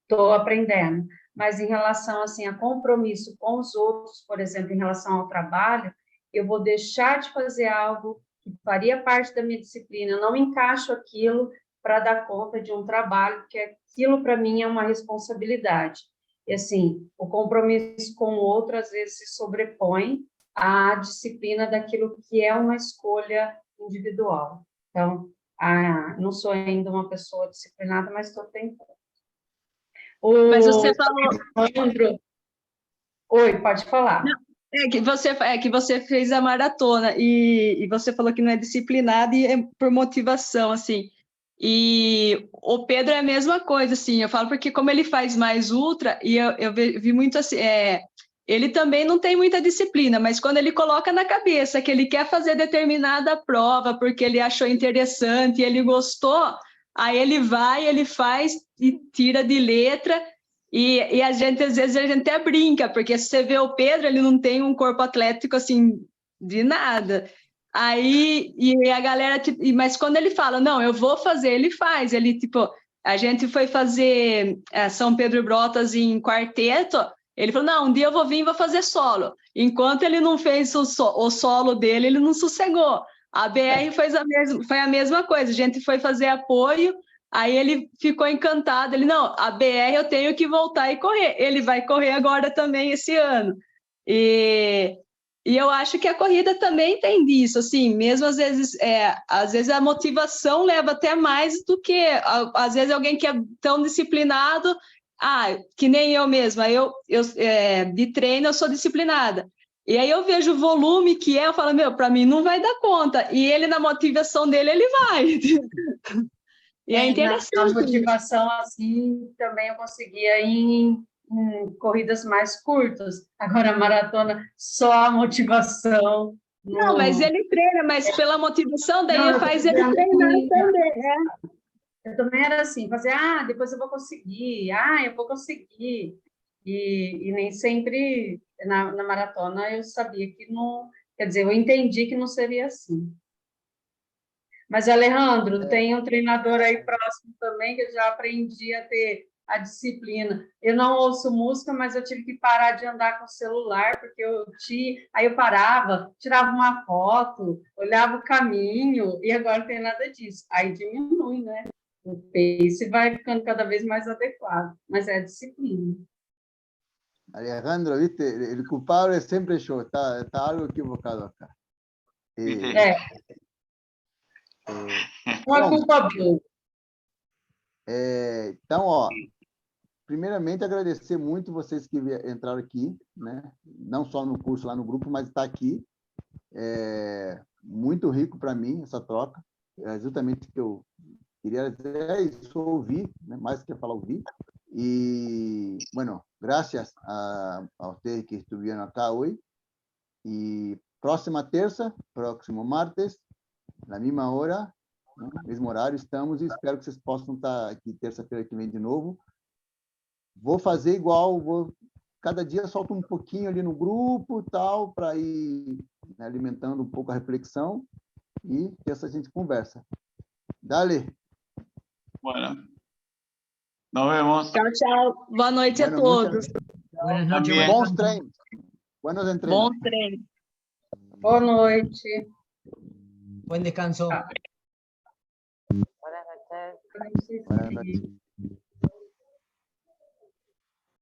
[SPEAKER 5] Estou aprendendo. Mas em relação, assim, a compromisso com os outros, por exemplo, em relação ao trabalho, eu vou deixar de fazer algo que faria parte da minha disciplina. Eu não encaixo aquilo para dar conta de um trabalho, porque aquilo, para mim, é uma responsabilidade. E, assim, o compromisso com o outro, às vezes, se sobrepõe à disciplina daquilo que é uma escolha individual. Então, não sou ainda uma pessoa disciplinada, mas estou tentando.
[SPEAKER 4] Mas você falou...
[SPEAKER 5] Leandro, oi, pode falar.
[SPEAKER 4] Não, é que você fez a maratona e você falou que não é disciplinado e é por motivação, assim. E o Pedro é a mesma coisa, assim, eu falo porque como ele faz mais ultra, e eu vi muito assim, ele também não tem muita disciplina, mas quando ele coloca na cabeça que ele quer fazer determinada prova porque ele achou interessante, ele gostou, aí ele vai, ele faz e tira de letra, e a gente, às vezes, a gente até brinca, porque se você vê o Pedro, ele não tem um corpo atlético, assim, de nada. Aí, e a galera, tipo, mas quando ele fala, não, eu vou fazer, ele faz. Ele, tipo, a gente foi fazer São Pedro e Brotas em quarteto, ele falou, não, um dia eu vou vir e vou fazer solo. Enquanto ele não fez o solo dele, ele não sossegou. A BR foi a mesma coisa, a gente foi fazer apoio, aí ele ficou encantado, ele, não, a BR eu tenho que voltar e correr. Ele vai correr agora também esse ano. E eu acho que a corrida também tem disso, assim, mesmo às vezes a motivação leva até mais do que, às vezes, alguém que é tão disciplinado, que nem eu mesma, de treino eu sou disciplinada, e aí eu vejo o volume que eu falo, meu, para mim não vai dar conta, e ele, na motivação dele, ele vai. E é interessante.
[SPEAKER 5] A motivação, assim, também eu conseguia em corridas mais curtas. Agora, a maratona, só a motivação.
[SPEAKER 4] Não, mas ele treina, mas pela motivação, daí ele faz ele treinar também.
[SPEAKER 5] Eu também era assim, fazer, depois eu vou conseguir, eu vou conseguir. E nem sempre, na maratona, eu sabia que não... Quer dizer, eu entendi que não seria assim. Mas, Alejandro, tem um treinador aí próximo também, que eu já aprendi a ter a disciplina. Eu não ouço música, mas eu tive que parar de andar com o celular, porque aí eu parava, tirava uma foto, olhava o caminho, e agora não tem nada disso. Aí diminui, né? O pace vai ficando cada vez mais adequado, mas é a disciplina.
[SPEAKER 1] Alejandro, viste, el culpable es siempre yo, está algo equivocado acá.
[SPEAKER 5] Uma culpa boa.
[SPEAKER 1] Então, primeiramente, agradecer muito vocês que entraram aqui, né? Não só no curso, lá no grupo, mas está aqui. Muito rico para mim essa troca. É justamente o que eu queria dizer, isso, ouvir, né? Mais que falar, ouvir. Y, bueno, gracias a ustedes que estuvieron acá hoy. Y próxima terça, próximo martes, na mesma hora, né? Mesmo horário, estamos, e espero que vocês possam estar aqui terça-feira que vem de novo. Vou fazer igual, cada dia solto um pouquinho ali no grupo, tal, para ir, né, alimentando um pouco a reflexão, e terça a gente conversa. Dale.
[SPEAKER 6] Bueno, nos vemos.
[SPEAKER 4] Tchau, tchau. Boa noite a todos.
[SPEAKER 7] Buenas noches.
[SPEAKER 6] También.
[SPEAKER 7] buen
[SPEAKER 1] Bons
[SPEAKER 7] descanso.
[SPEAKER 1] treinos. Buenos entrenos.
[SPEAKER 4] Bom treino.
[SPEAKER 5] Boa noite.
[SPEAKER 7] Buen descanso.
[SPEAKER 5] Ah.
[SPEAKER 3] Buenas noches.
[SPEAKER 5] Eu não sei se-
[SPEAKER 1] Buenas noches.